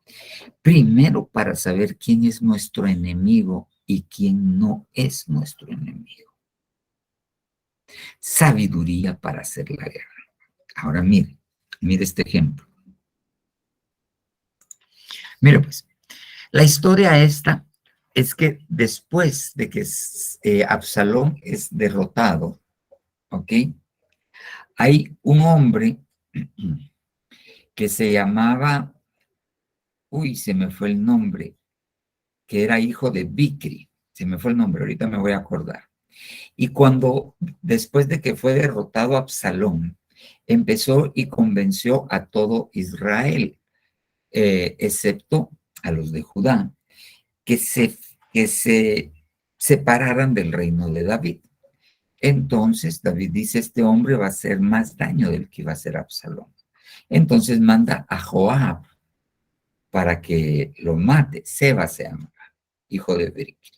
Primero para saber quién es nuestro enemigo y quién no es nuestro enemigo. Sabiduría para hacer la guerra. Ahora mire este ejemplo. Mire pues, la historia esta es que después de que Absalón es derrotado, ¿ok? Hay un hombre que se llamaba, se me fue el nombre, que era hijo de Bicri, se me fue el nombre, ahorita me voy a acordar. Y después de que fue derrotado Absalón, empezó y convenció a todo Israel, excepto a los de Judá, que se separaran del reino de David. Entonces David dice, este hombre va a hacer más daño del que iba a hacer Absalón. Entonces manda a Joab para que lo mate. Seba se llama, hijo de Berequí.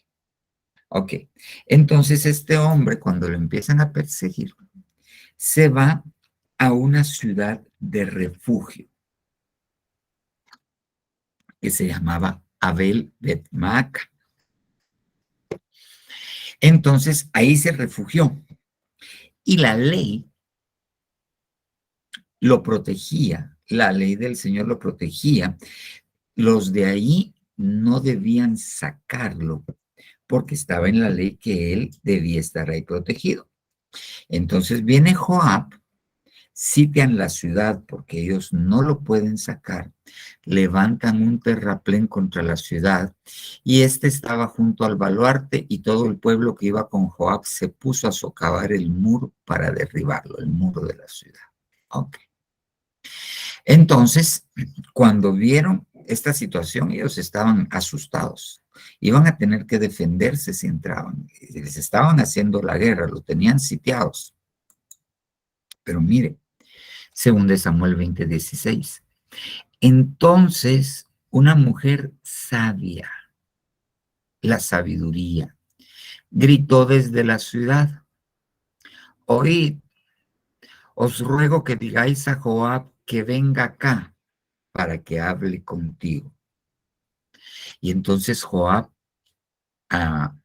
Ok, entonces este hombre, cuando lo empiezan a perseguir, se va a una ciudad de refugio que se llamaba Abel Bet-Maaca. Entonces ahí se refugió y la ley lo protegía, la ley del Señor lo protegía. Los de ahí no debían sacarlo porque estaba en la ley que él debía estar ahí protegido. Entonces viene Joab, sitian la ciudad porque ellos no lo pueden sacar, levantan un terraplén contra la ciudad y este estaba junto al baluarte y todo el pueblo que iba con Joab se puso a socavar el muro para derribarlo, el muro de la ciudad. Ok. Entonces, cuando vieron esta situación, ellos estaban asustados. Iban a tener que defenderse si entraban. Les estaban haciendo la guerra, lo tenían sitiados. Pero mire, según de Samuel 20:16. Entonces, una mujer sabia, la sabiduría, gritó desde la ciudad: oíd, os ruego que digáis a Joab que venga acá para que hable contigo. Y entonces Joab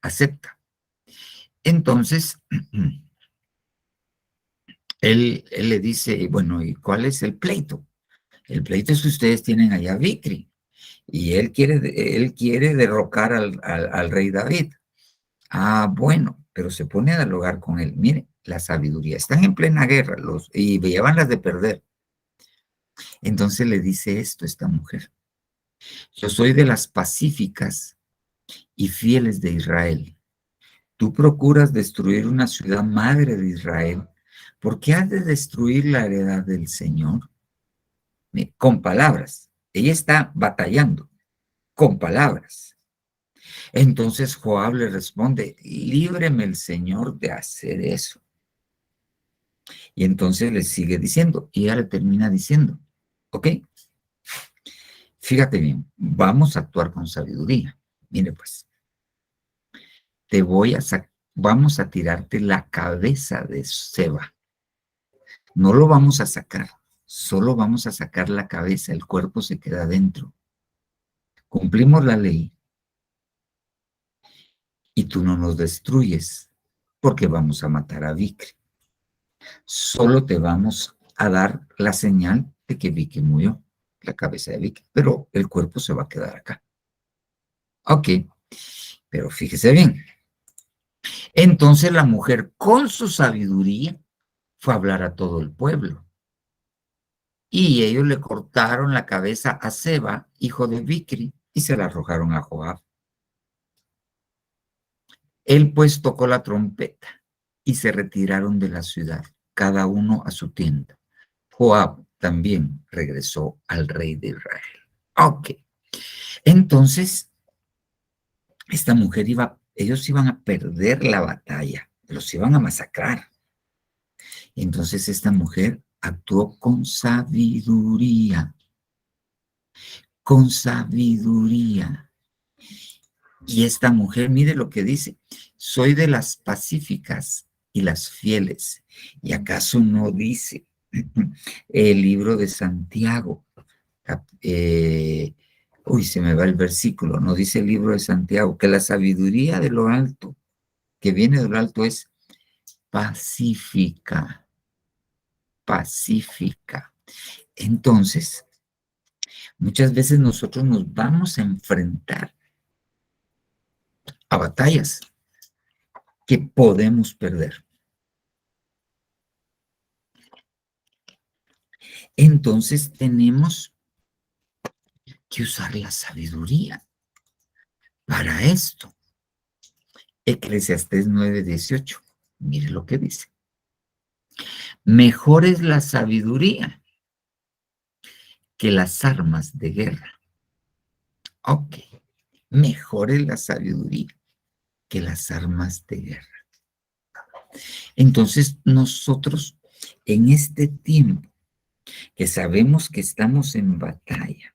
acepta. Entonces, él le dice, bueno, ¿y cuál es el pleito? El pleito es que ustedes tienen allá a Bicri y él quiere derrocar al rey David. Bueno, pero se pone a dialogar con él. Mire, la sabiduría. Están en plena guerra y llevan las de perder. Entonces le dice esto esta mujer: yo soy de las pacíficas y fieles de Israel. Tú procuras destruir una ciudad madre de Israel. ¿Por qué has de destruir la heredad del Señor? Con palabras. Ella está batallando con palabras. Entonces Joab le responde: líbreme el Señor de hacer eso. Y entonces le sigue diciendo, y ella le termina diciendo, ok, fíjate bien, vamos a actuar con sabiduría. Mire pues, vamos a tirarte la cabeza de Seba. No lo vamos a sacar, solo vamos a sacar la cabeza, el cuerpo se queda dentro. Cumplimos la ley, y tú no nos destruyes, porque vamos a matar a Vicri. Solo te vamos a dar la señal de que Vicri murió, la cabeza de Vicri, pero el cuerpo se va a quedar acá. Ok, pero fíjese bien. Entonces la mujer, con su sabiduría, fue a hablar a todo el pueblo. Y ellos le cortaron la cabeza a Seba, hijo de Vicri, y se la arrojaron a Joab. Él pues tocó la trompeta y se retiraron de la ciudad, cada uno a su tienda. Joab también regresó al rey de Israel. Ok, entonces esta mujer ellos iban a perder la batalla, los iban a masacrar. Entonces esta mujer actuó con sabiduría, con sabiduría. Y esta mujer, mire lo que dice, soy de las pacíficas y las fieles. ¿Y acaso no dice el libro de Santiago? Se me va el versículo, no dice el libro de Santiago, que la sabiduría de lo alto, que viene de lo alto, es pacífica, pacífica. Entonces, muchas veces nosotros nos vamos a enfrentar a batallas que podemos perder. Entonces tenemos que usar la sabiduría para esto. Eclesiastés 9:18. Mire lo que dice. Mejor es la sabiduría que las armas de guerra. Ok. Mejor es la sabiduría que las armas de guerra. Entonces nosotros en este tiempo que sabemos que estamos en batalla,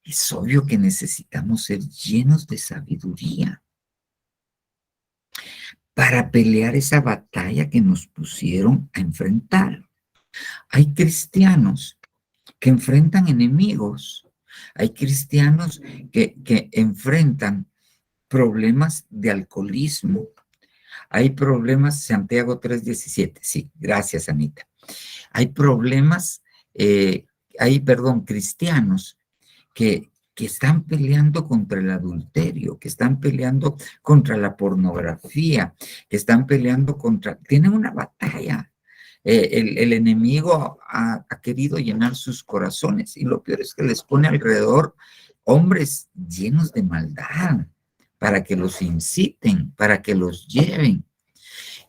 es obvio que necesitamos ser llenos de sabiduría para pelear esa batalla que nos pusieron a enfrentar. Hay cristianos que enfrentan enemigos, hay cristianos que enfrentan problemas de alcoholismo, hay problemas, Santiago 3:17, sí, gracias Anita. Hay problemas, cristianos que están peleando contra el adulterio, que están peleando contra la pornografía, que están peleando tienen una batalla. El enemigo ha querido llenar sus corazones y lo peor es que les pone alrededor hombres llenos de maldad para que los inciten, para que los lleven.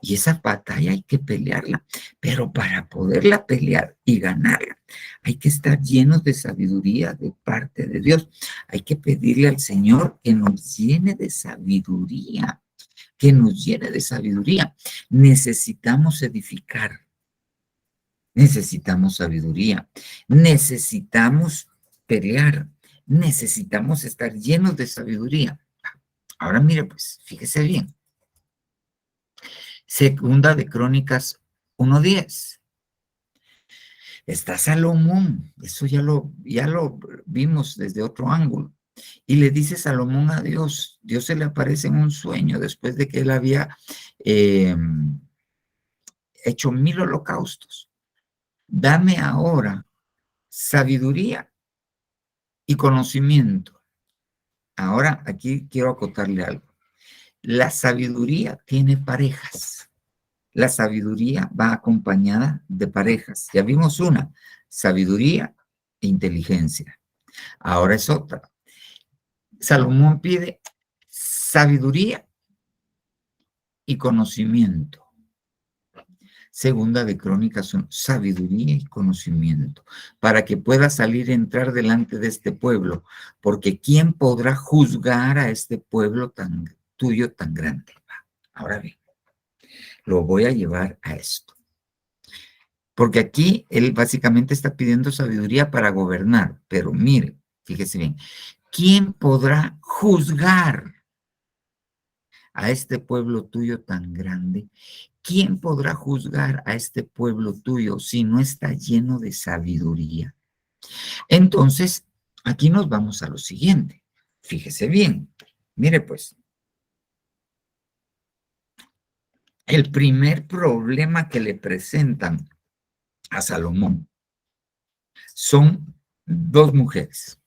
Y esa batalla hay que pelearla, pero para poderla pelear y ganarla, hay que estar llenos de sabiduría de parte de Dios. Hay que pedirle al Señor que nos llene de sabiduría, que nos llene de sabiduría. Necesitamos edificar, necesitamos sabiduría, necesitamos pelear, necesitamos estar llenos de sabiduría. Ahora mire, pues, fíjese bien. Segunda de Crónicas 1:10. Está Salomón, eso ya lo vimos desde otro ángulo. Y le dice Salomón a Dios, Dios se le aparece en un sueño después de que él había hecho 1000 holocaustos. Dame ahora sabiduría y conocimiento. Ahora aquí quiero acotarle algo. La sabiduría tiene parejas. La sabiduría va acompañada de parejas. Ya vimos una, sabiduría e inteligencia. Ahora es otra. Salomón pide sabiduría y conocimiento. Segunda de Crónicas son sabiduría y conocimiento, para que pueda salir y entrar delante de este pueblo, porque ¿quién podrá juzgar a este pueblo tuyo tan grande? Ahora bien, lo voy a llevar a esto. Porque aquí él básicamente está pidiendo sabiduría para gobernar, pero mire, fíjese bien, ¿quién podrá juzgar a este pueblo tuyo tan grande? ¿Quién podrá juzgar a este pueblo tuyo si no está lleno de sabiduría? Entonces, aquí nos vamos a lo siguiente. Fíjese bien, mire pues, el primer problema que le presentan a Salomón son dos mujeres,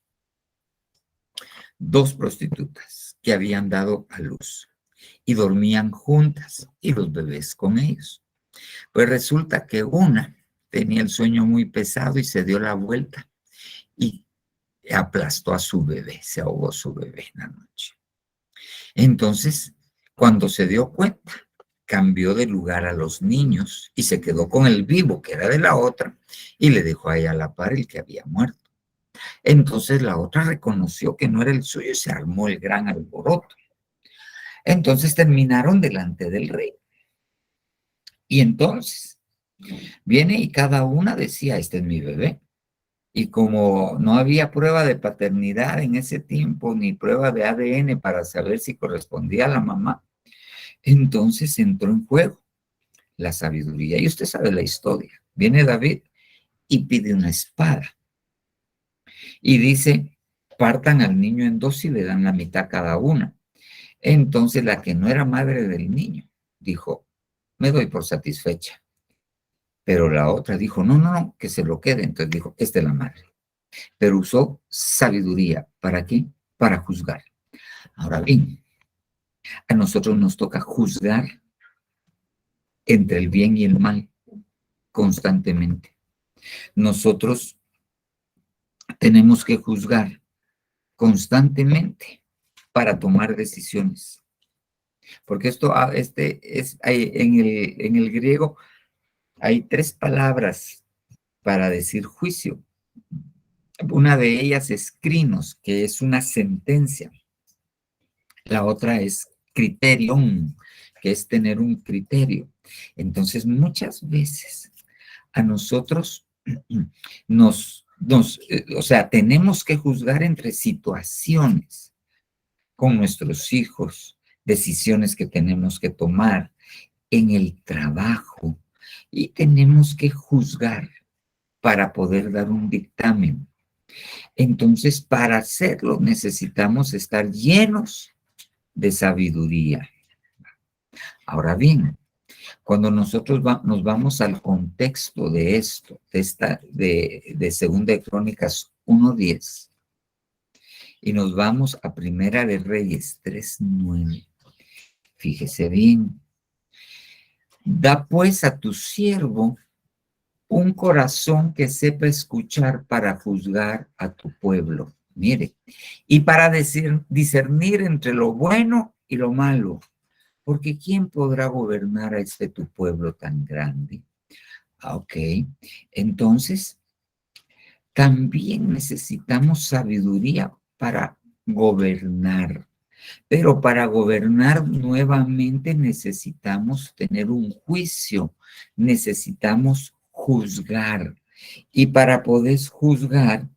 dos prostitutas que habían dado a luz y dormían juntas y los bebés con ellos. Pues resulta que una tenía el sueño muy pesado y se dio la vuelta y aplastó a su bebé, se ahogó su bebé en la noche. Entonces, cuando se dio cuenta, cambió de lugar a los niños y se quedó con el vivo, que era de la otra, y le dejó ahí a la par el que había muerto. Entonces la otra reconoció que no era el suyo y se armó el gran alboroto. Entonces terminaron delante del rey. Y entonces viene y cada una decía, este es mi bebé. Y como no había prueba de paternidad en ese tiempo, ni prueba de ADN para saber si correspondía a la mamá, entonces entró en juego la sabiduría. Y usted sabe la historia. Viene David y pide una espada. Y dice, partan al niño en dos y le dan la mitad cada una. Entonces la que no era madre del niño dijo, me doy por satisfecha. Pero la otra dijo, no, no, no, que se lo quede. Entonces dijo, esta es la madre. Pero usó sabiduría. ¿Para qué? Para juzgar. Ahora bien, a nosotros nos toca juzgar entre el bien y el mal constantemente. Nosotros tenemos que juzgar constantemente para tomar decisiones. Porque esto, en el griego hay tres palabras para decir juicio. Una de ellas es crinos, que es una sentencia. La otra es criterion, que es tener un criterio. Entonces, muchas veces a nosotros o sea, tenemos que juzgar entre situaciones con nuestros hijos, decisiones que tenemos que tomar en el trabajo y tenemos que juzgar para poder dar un dictamen. Entonces, para hacerlo necesitamos estar llenos de sabiduría. Ahora bien, cuando nosotros nos vamos al contexto de esto, de Segunda de Crónicas 1:10, y nos vamos a Primera de Reyes 3:9, fíjese bien, da pues a tu siervo un corazón que sepa escuchar para juzgar a tu pueblo. Mire, y para discernir entre lo bueno y lo malo, porque ¿quién podrá gobernar a este tu pueblo tan grande? Ok, entonces también necesitamos sabiduría para gobernar, pero para gobernar nuevamente necesitamos tener un juicio, necesitamos juzgar, y para poder juzgar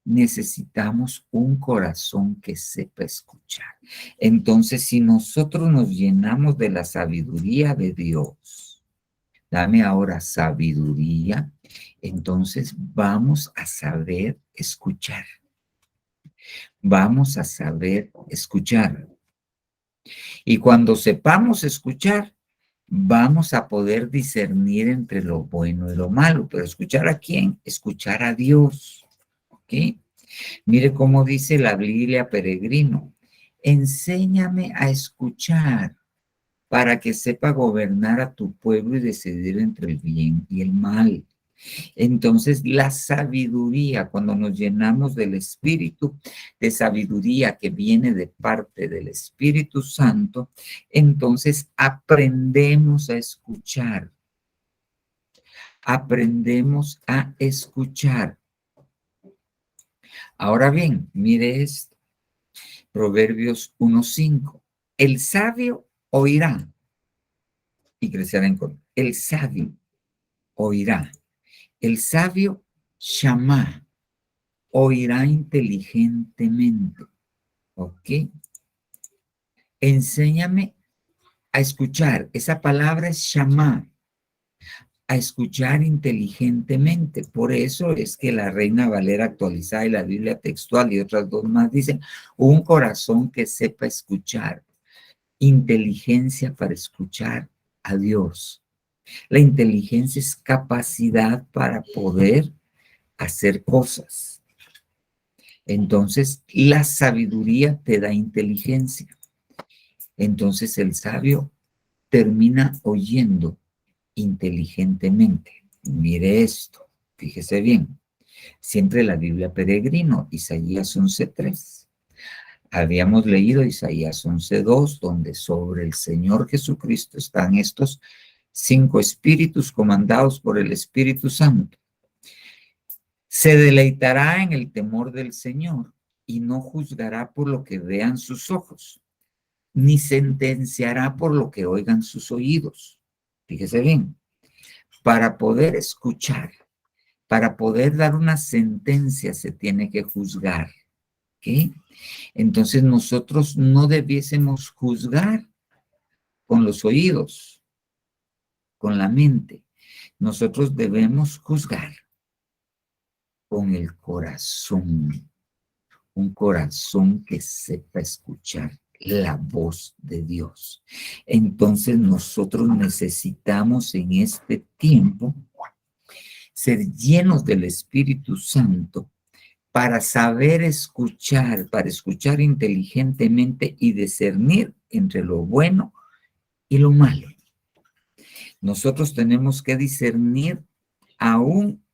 necesitamos un corazón que sepa escuchar. Entonces, si nosotros nos llenamos de la sabiduría de Dios, dame ahora sabiduría, entonces vamos a saber escuchar. Vamos a saber escuchar. Y cuando sepamos escuchar, vamos a poder discernir entre lo bueno y lo malo. Pero ¿escuchar a quién? Escuchar a Dios. ¿Ok? Mire cómo dice la Biblia Peregrino. Enséñame a escuchar para que sepa gobernar a tu pueblo y decidir entre el bien y el mal. Entonces, la sabiduría, cuando nos llenamos del Espíritu, de sabiduría que viene de parte del Espíritu Santo, entonces aprendemos a escuchar. Aprendemos a escuchar. Ahora bien, mire esto. Proverbios 1:5. El sabio oirá y crecerá en conocimiento. El sabio oirá. El sabio shamá, oirá inteligentemente. ¿Ok? Enséñame a escuchar. Esa palabra es shamá, a escuchar inteligentemente. Por eso es que la Reina Valera actualizada y la Biblia textual y otras dos más dicen, un corazón que sepa escuchar, inteligencia para escuchar a Dios. La inteligencia es capacidad para poder hacer cosas. Entonces, la sabiduría te da inteligencia. Entonces, el sabio termina oyendo inteligentemente. Mire esto, fíjese bien. Siempre la Biblia peregrino, Isaías 11:3. Habíamos leído Isaías 11:2, donde sobre el Señor Jesucristo están estos 5 espíritus comandados por el Espíritu Santo. Se deleitará en el temor del Señor y no juzgará por lo que vean sus ojos, ni sentenciará por lo que oigan sus oídos. Fíjese bien, para poder escuchar, para poder dar una sentencia se tiene que juzgar. ¿Ok? Entonces nosotros no debiésemos juzgar con los oídos, con la mente. Nosotros debemos juzgar con el corazón, un corazón que sepa escuchar la voz de Dios. Entonces nosotros necesitamos en este tiempo ser llenos del Espíritu Santo para saber escuchar, para escuchar inteligentemente y discernir entre lo bueno y lo malo. Nosotros tenemos que discernir aún.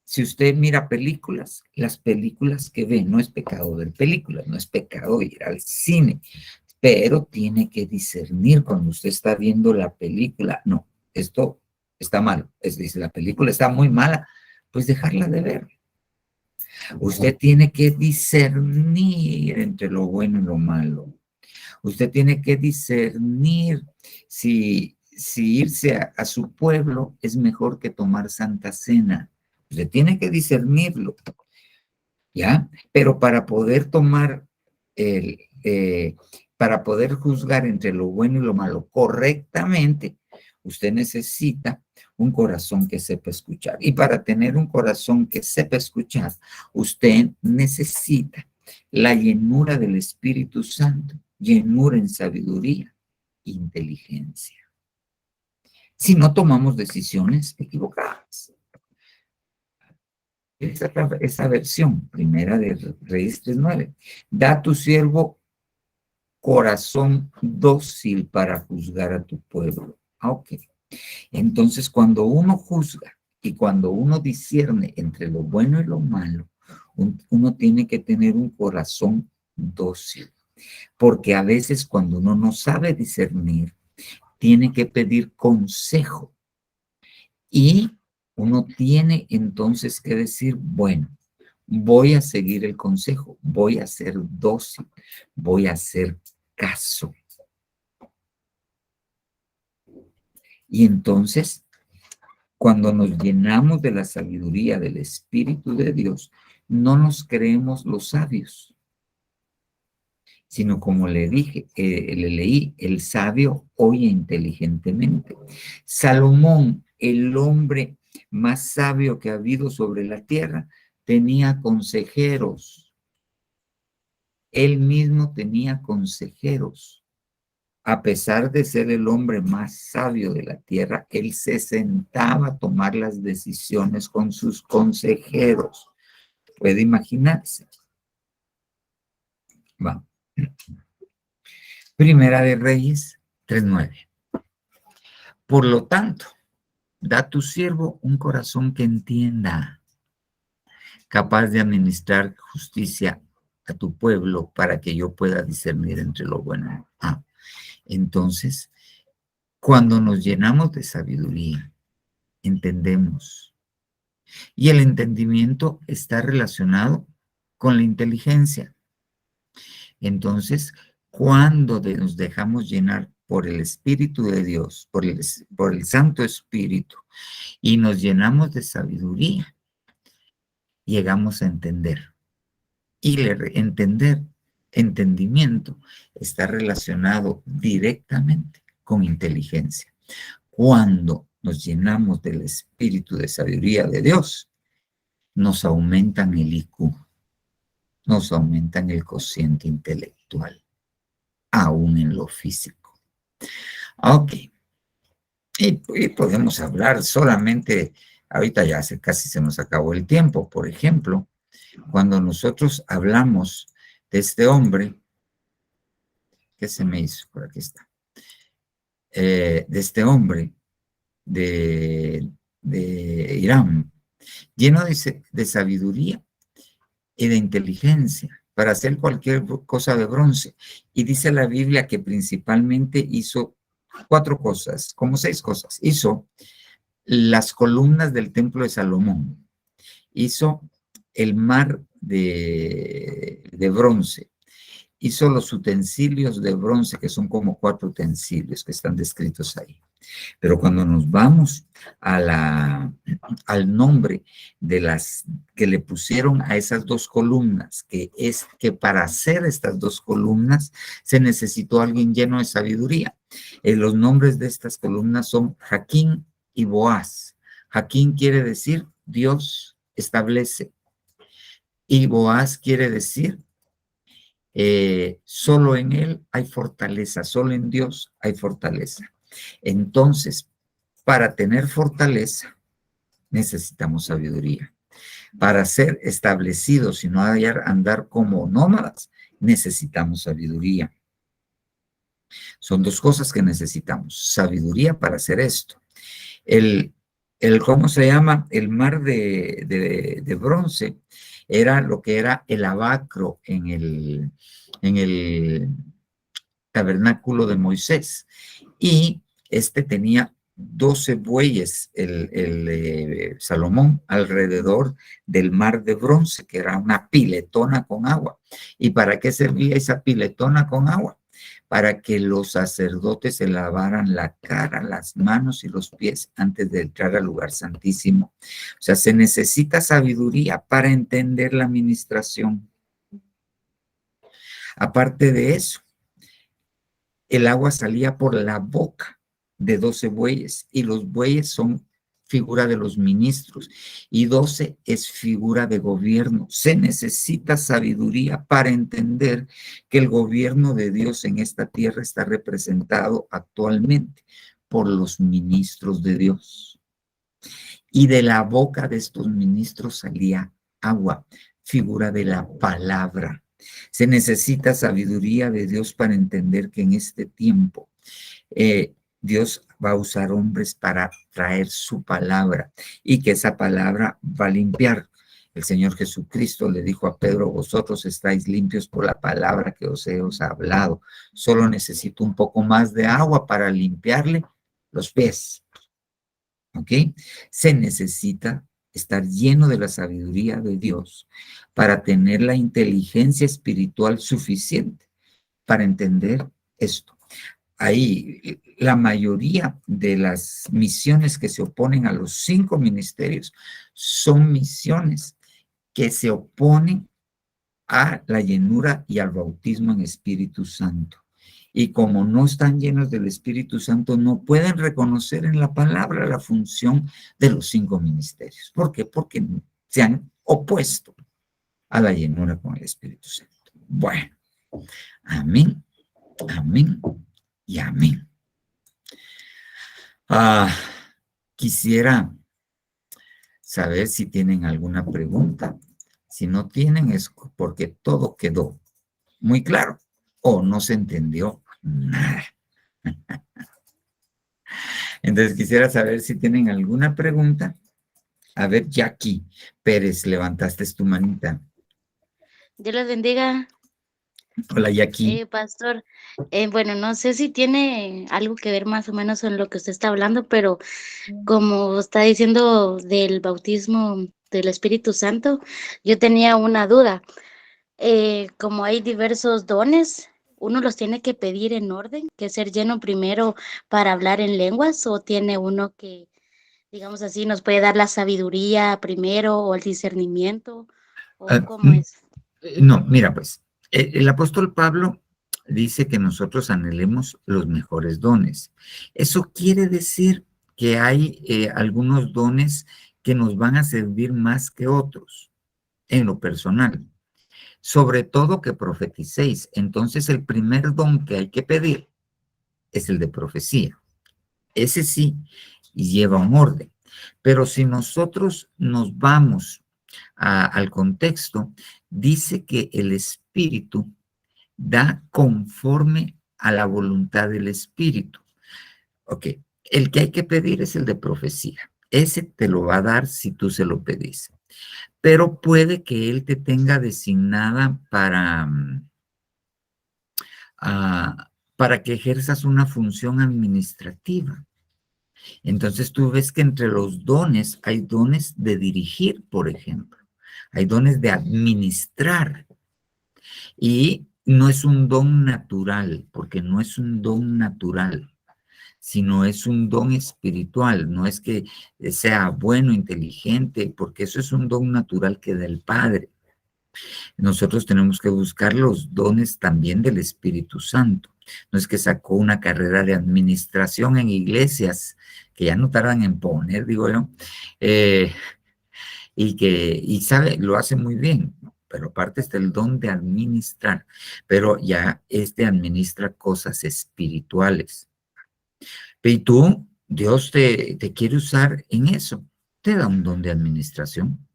Si usted mira películas, las películas que ve, no es pecado ver películas, no es pecado ir al cine, pero tiene que discernir cuando usted está viendo la película, no, esto está malo, es decir, la película está muy mala, pues dejarla de ver. Usted tiene que discernir entre lo bueno y lo malo. Usted tiene que discernir si irse a su pueblo es mejor que tomar Santa Cena. Usted tiene que discernirlo, ¿ya? Pero para poder tomar, para poder juzgar entre lo bueno y lo malo correctamente, usted necesita un corazón que sepa escuchar. Y para tener un corazón que sepa escuchar, usted necesita la llenura del Espíritu Santo, llenura en sabiduría, inteligencia. Si no tomamos decisiones equivocadas. Esa versión, primera de Reyes 3:9. Da a tu siervo corazón dócil para juzgar a tu pueblo. Ok. Entonces, cuando uno juzga y cuando uno discierne entre lo bueno y lo malo, uno tiene que tener un corazón dócil. Porque a veces cuando uno no sabe discernir, tiene que pedir consejo. Y uno tiene entonces que decir, bueno, voy a seguir el consejo, voy a ser dócil, voy a hacer caso. Y entonces, cuando nos llenamos de la sabiduría del Espíritu de Dios, no nos creemos los sabios, sino como le dije, le leí, el sabio oye inteligentemente. Salomón, el hombre más sabio que ha habido sobre la tierra, tenía consejeros. Él mismo tenía consejeros. A pesar de ser el hombre más sabio de la tierra, él se sentaba a tomar las decisiones con sus consejeros. ¿Puede imaginarse? Va. Primera de Reyes 3:9. Por lo tanto, da a tu siervo un corazón que entienda, capaz de administrar justicia a tu pueblo para que yo pueda discernir entre lo bueno. Entonces, cuando nos llenamos de sabiduría, entendemos. Y el entendimiento está relacionado con la inteligencia. Entonces, cuando nos dejamos llenar por el Espíritu de Dios, por el Santo Espíritu, y nos llenamos de sabiduría, llegamos a entender. Y entendimiento está relacionado directamente con inteligencia. Cuando nos llenamos del Espíritu de sabiduría de Dios, nos aumentan el IQ, nos aumentan el cociente intelectual, aún en lo físico. Ok, Y podemos hablar solamente, ahorita ya casi se nos acabó el tiempo, por ejemplo, cuando nosotros hablamos de este hombre, ¿qué se me hizo? Por aquí está. De este hombre de Irán, lleno de sabiduría y de inteligencia para hacer cualquier cosa de bronce. Y dice la Biblia que principalmente hizo 4 cosas, como 6 cosas. Hizo las columnas del templo de Salomón, hizo el mar de bronce, hizo los utensilios de bronce, que son como 4 utensilios que están descritos ahí. Pero cuando nos vamos al nombre de las que le pusieron a esas 2 columnas, que es que para hacer estas 2 columnas se necesitó alguien lleno de sabiduría. Los nombres de estas columnas son Jaquín y Boaz. Jaquín quiere decir Dios establece, y Boaz quiere decir solo en él hay fortaleza, solo en Dios hay fortaleza. Entonces, para tener fortaleza, necesitamos sabiduría. Para ser establecidos y no andar como nómadas, necesitamos sabiduría. Son 2 cosas que necesitamos. Sabiduría para hacer esto. ¿Cómo se llama? El mar de bronce era lo que era el lavacro en el tabernáculo de Moisés. Y tenía 12 bueyes, Salomón, alrededor del mar de bronce, que era una piletona con agua. ¿Y para qué servía esa piletona con agua? Para que los sacerdotes se lavaran la cara, las manos y los pies antes de entrar al lugar santísimo. O sea, se necesita sabiduría para entender la administración. Aparte de eso, el agua salía por la boca de 12 bueyes, y los bueyes son figura de los ministros, y 12 es figura de gobierno. Se necesita sabiduría para entender que el gobierno de Dios en esta tierra está representado actualmente por los ministros de Dios. Y de la boca de estos ministros salía agua, figura de la palabra. Se necesita sabiduría de Dios para entender que en este tiempo Dios va a usar hombres para traer su palabra, y que esa palabra va a limpiar. El Señor Jesucristo le dijo a Pedro: vosotros estáis limpios por la palabra que os he hablado. Solo necesito un poco más de agua para limpiarle los pies. ¿Ok? Se necesita estar lleno de la sabiduría de Dios para tener la inteligencia espiritual suficiente para entender esto. Ahí, la mayoría de las misiones que se oponen a los 5 ministerios son misiones que se oponen a la llenura y al bautismo en Espíritu Santo. Y como no están llenos del Espíritu Santo, no pueden reconocer en la palabra la función de los 5 ministerios. ¿Por qué? Porque se han opuesto a la llenura con el Espíritu Santo. Bueno, amén, amén y amén. Quisiera saber si tienen alguna pregunta. Si no tienen, es porque todo quedó muy claro o no se entendió nada. Entonces quisiera saber si tienen alguna pregunta. A ver, Jackie Pérez, levantaste tu manita. Dios les bendiga. Hola, Jackie. Pastor, bueno, no sé si tiene algo que ver más o menos en lo que usted está hablando, pero como está diciendo del bautismo del Espíritu Santo, yo tenía una duda. Como hay diversos dones, ¿uno los tiene que pedir en orden, que ser lleno primero para hablar en lenguas, o tiene uno que, digamos así, nos puede dar la sabiduría primero o el discernimiento, o cómo es? No, mira, pues, el apóstol Pablo dice que nosotros anhelemos los mejores dones. Eso quiere decir que hay algunos dones que nos van a servir más que otros, en lo personal. Sobre todo que profeticéis. Entonces, el primer don que hay que pedir es el de profecía. Ese sí lleva un orden. Pero si nosotros nos vamos al contexto, dice que el Espíritu da conforme a la voluntad del Espíritu. Ok, el que hay que pedir es el de profecía. Ese te lo va a dar si tú se lo pedís. Pero puede que él te tenga designada para que ejerzas una función administrativa. Entonces tú ves que entre los dones hay dones de dirigir, por ejemplo. Hay dones de administrar. Y no es un don natural, porque no es un don natural, sino es un don espiritual. No es que sea bueno, inteligente, porque eso es un don natural que da el Padre. Nosotros tenemos que buscar los dones también del Espíritu Santo. No es que sacó una carrera de administración en iglesias, que ya no tardan en poner, digo yo, y sabe, lo hace muy bien, ¿no? Pero aparte está el don de administrar, pero ya administra cosas espirituales. Y tú, Dios te quiere usar en eso, te da un don de administración.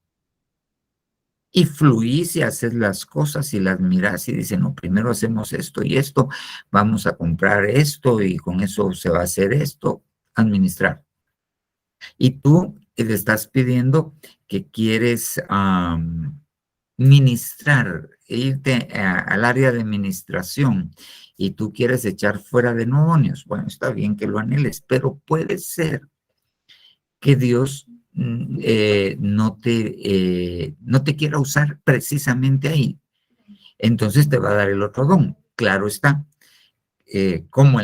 Y fluís y haces las cosas y las miras y dices, no, primero hacemos esto y esto, vamos a comprar esto y con eso se va a hacer esto, administrar. Y tú le estás pidiendo que quieres ministrar, irte al área de administración y tú quieres echar fuera demonios. Bueno, está bien que lo anheles, pero puede ser que Dios no te quiera usar precisamente ahí. Entonces te va a dar el otro don. Claro está. Como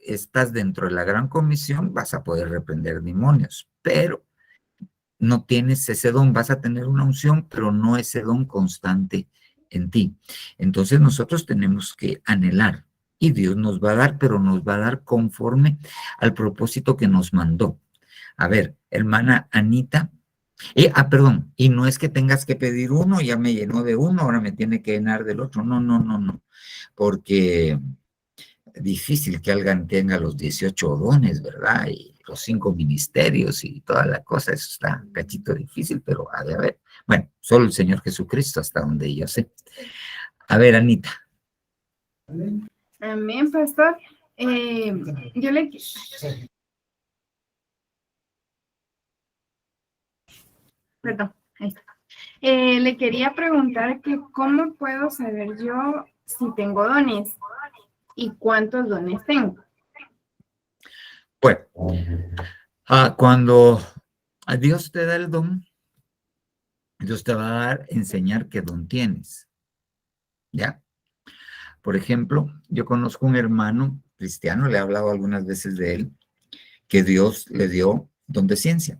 estás dentro de la gran comisión, vas a poder reprender demonios, pero no tienes ese don, vas a tener una unción, pero no ese don constante en ti. Entonces nosotros tenemos que anhelar y Dios nos va a dar, pero nos va a dar conforme al propósito que nos mandó. A ver, hermana Anita, perdón, y no es que tengas que pedir uno, ya me llenó de uno, ahora me tiene que llenar del otro. No, no, no, no, porque difícil que alguien tenga los 18 dones, ¿verdad? Y los 5 ministerios y toda la cosa, eso está un cachito difícil, pero ha de haber. Bueno, solo el Señor Jesucristo, hasta donde yo sé. A ver, Anita. Amén, pastor. Yo le... Perdón, ahí está. Le quería preguntar que cómo puedo saber yo si tengo dones y cuántos dones tengo. Bueno, cuando a Dios te da el don, Dios te va a enseñar qué don tienes. ¿Ya? Por ejemplo, yo conozco un hermano cristiano, le he hablado algunas veces de él, que Dios le dio don de ciencia.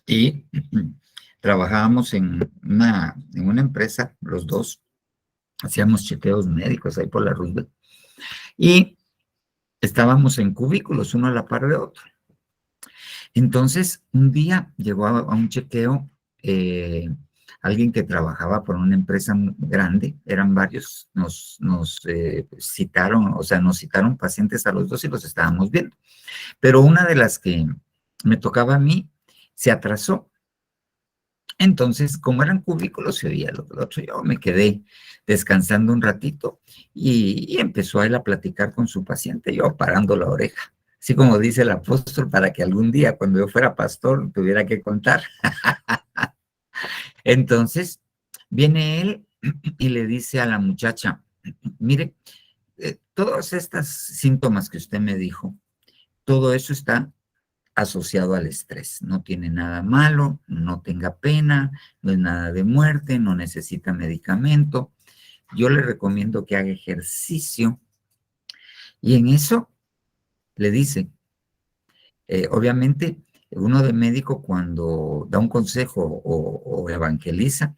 Y trabajábamos en una empresa, los dos, hacíamos chequeos médicos ahí por la Roosevelt, y estábamos en cubículos, uno a la par de otro. Entonces, un día llegó a un chequeo alguien que trabajaba por una empresa grande, eran varios, nos citaron, o sea, nos citaron pacientes a los dos y los estábamos viendo. Pero una de las que me tocaba a mí se atrasó. Entonces, como eran cubículos, se oía lo otro. Yo me quedé descansando un ratito y empezó a él a platicar con su paciente, yo parando la oreja. Así como dice el apóstol, para que algún día, cuando yo fuera pastor, tuviera que contar. Entonces, viene él y le dice a la muchacha, mire, todos estos síntomas que usted me dijo, todo eso está asociado al estrés. No tiene nada malo, no tenga pena, no es nada de muerte, no necesita medicamento. Yo le recomiendo que haga ejercicio. Y en eso le dice, obviamente, uno de médico cuando da un consejo o evangeliza,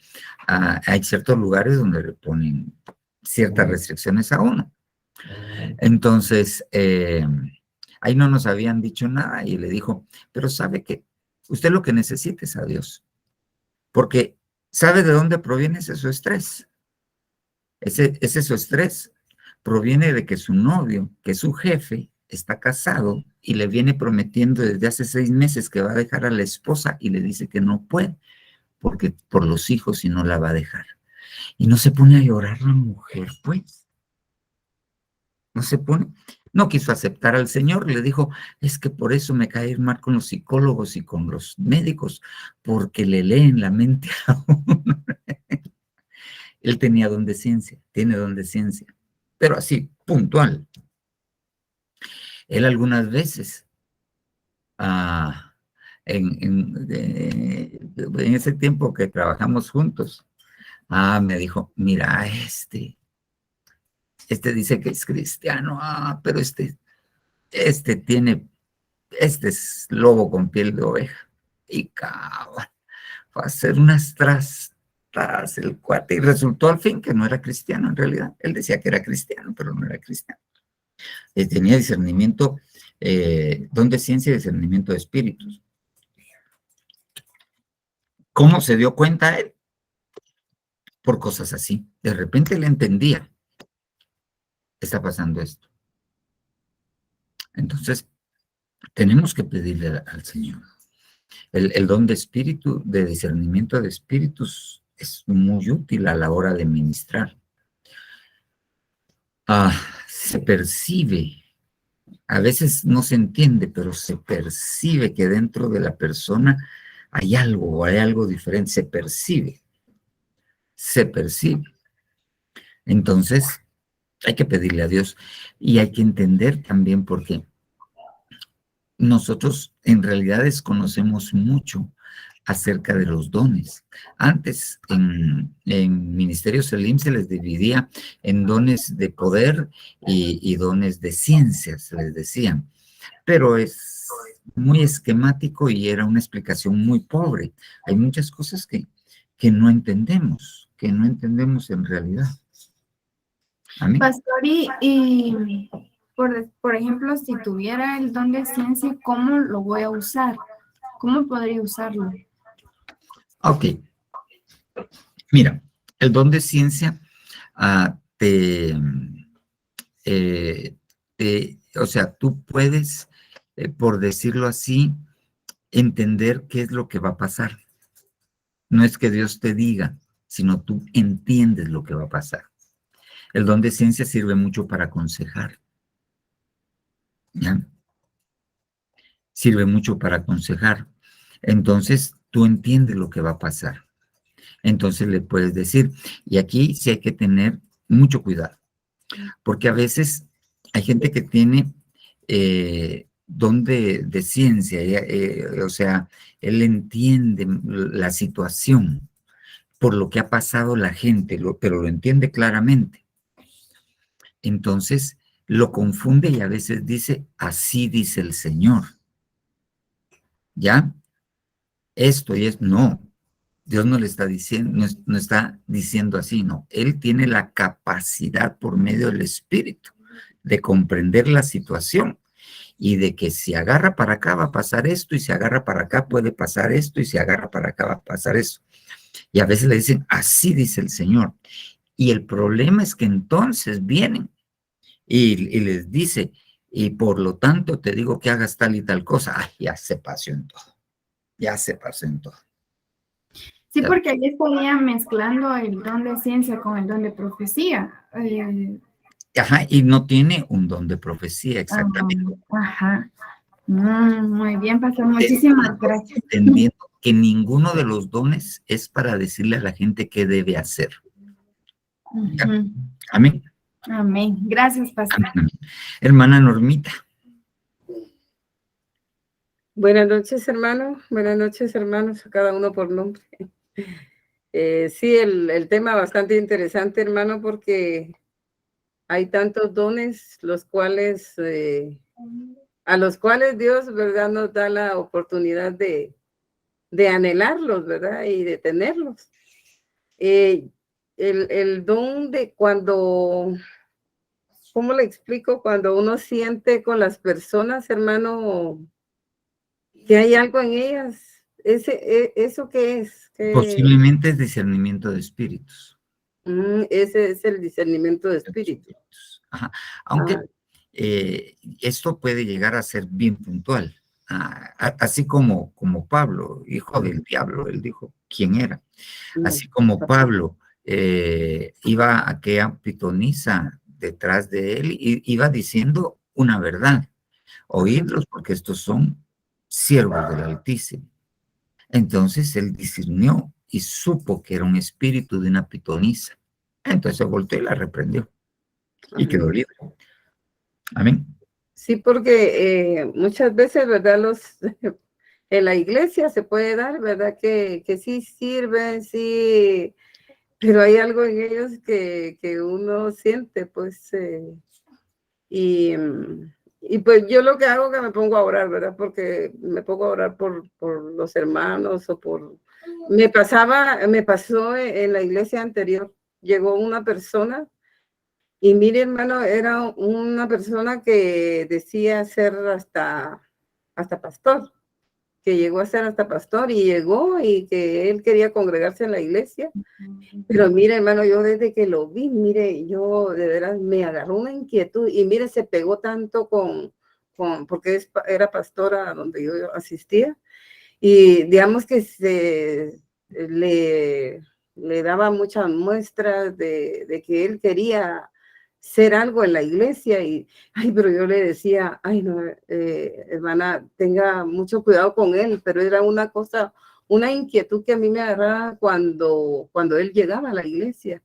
hay ciertos lugares donde le ponen ciertas restricciones a uno. Entonces, ahí no nos habían dicho nada y le dijo, pero sabe que usted lo que necesita es a Dios, porque sabe de dónde proviene ese su estrés. Ese su estrés proviene de que su novio, que es su jefe, está casado y le viene prometiendo desde hace 6 meses que va a dejar a la esposa y le dice que no puede, porque por los hijos y no la va a dejar. Y no se pone a llorar la mujer, pues. No se pone. No quiso aceptar al Señor, le dijo, es que por eso me cae mal con los psicólogos y con los médicos, porque le leen la mente a uno. Él tenía don de ciencia, tiene don de ciencia, pero así, puntual. Él algunas veces, en ese tiempo que trabajamos juntos, me dijo, mira, este dice que es cristiano, pero este es lobo con piel de oveja. Y cabal, fue a hacer unas trastadas el cuate, y resultó al fin que no era cristiano en realidad. Él decía que era cristiano, pero no era cristiano. Tenía discernimiento, don de ciencia y discernimiento de espíritus. ¿Cómo se dio cuenta él? Por cosas así. De repente le entendía, está pasando esto. Entonces, tenemos que pedirle al Señor. El don de espíritu, de discernimiento de espíritus, es muy útil a la hora de ministrar. Se percibe, a veces no se entiende, pero se percibe que dentro de la persona hay algo diferente, se percibe. Entonces, hay que pedirle a Dios y hay que entender también por qué. Nosotros en realidad desconocemos mucho acerca de los dones. Antes en Ministerio Selim se les dividía en dones de poder y dones de ciencia, se les decían. Pero es muy esquemático y era una explicación muy pobre. Hay muchas cosas que no entendemos en realidad. Amén. Pastor, y por ejemplo, si tuviera el don de ciencia, ¿cómo lo voy a usar? ¿Cómo podría usarlo? Ok. Mira, el don de ciencia o sea, tú puedes, por decirlo así, entender qué es lo que va a pasar. No es que Dios te diga, sino tú entiendes lo que va a pasar. El don de ciencia sirve mucho para aconsejar. ¿Ya? Sirve mucho para aconsejar. Entonces, tú entiendes lo que va a pasar. Entonces le puedes decir, y aquí sí hay que tener mucho cuidado, porque a veces hay gente que tiene don de ciencia, o sea, él entiende la situación por lo que ha pasado la gente, pero lo entiende claramente. Entonces lo confunde y a veces dice, así dice el Señor. ¿Ya? Esto y es, no. Dios no le está diciendo, no está diciendo así, no. Él tiene la capacidad por medio del Espíritu de comprender la situación y de que si agarra para acá va a pasar esto y si agarra para acá puede pasar esto y si agarra para acá va a pasar eso. Y a veces le dicen, así dice el Señor. Y el problema es que entonces vienen y les dice, y por lo tanto te digo que hagas tal y tal cosa. Ay, ya se pasó en todo. Ya se pasó en todo. Sí, porque ahí estaría mezclando el don de ciencia con el don de profecía. Ajá, y no tiene un don de profecía, exactamente. Ajá. Muy bien, pastor. Muchísimas gracias. Entendiendo que ninguno de los dones es para decirle a la gente qué debe hacer. Amén. Amén. Gracias, pastor. Amén. Hermana Normita. Buenas noches, hermano. Buenas noches, hermanos, a cada uno por nombre. Sí, el tema bastante interesante, hermano, porque hay tantos dones a los cuales Dios, ¿verdad?, nos da la oportunidad de anhelarlos, ¿verdad?, y de tenerlos. El don de cuando, ¿cómo le explico? Cuando uno siente con las personas, hermano, que hay algo en ellas. ¿Eso qué es? Posiblemente es discernimiento de espíritus. Ese es el discernimiento de espíritu. Ajá. Aunque Ah, esto puede llegar a ser bien puntual. Así como Pablo, hijo del diablo, él dijo quién era. no. Así como Pablo iba aquella pitonisa detrás de él y iba diciendo una verdad. Oídlos porque estos son siervos del Altísimo. Entonces él discernió y supo que era un espíritu de una pitonisa. Entonces volteó y la reprendió y Ajá. quedó libre. Amén. Sí, porque muchas veces, ¿verdad? En la iglesia se puede dar, ¿verdad? Que sí sirven, sí, pero hay algo en ellos que uno siente, pues, y pues yo lo que hago es que me pongo a orar, ¿verdad? Porque me pongo a orar por los hermanos o por... me pasó en la iglesia anterior, llegó una persona y mire, hermano, era una persona que decía ser hasta pastor, que llegó a ser hasta pastor y llegó y que él quería congregarse en la iglesia. Pero mire, hermano, yo desde que lo vi, mire, yo de veras me agarró una inquietud y mire, se pegó tanto porque era pastora donde yo asistía y digamos que le daba muchas muestras de que él quería ser algo en la iglesia y, ay, pero yo le decía, ay, no, hermana, tenga mucho cuidado con él, pero era una cosa, una inquietud que a mí me agarraba cuando él llegaba a la iglesia.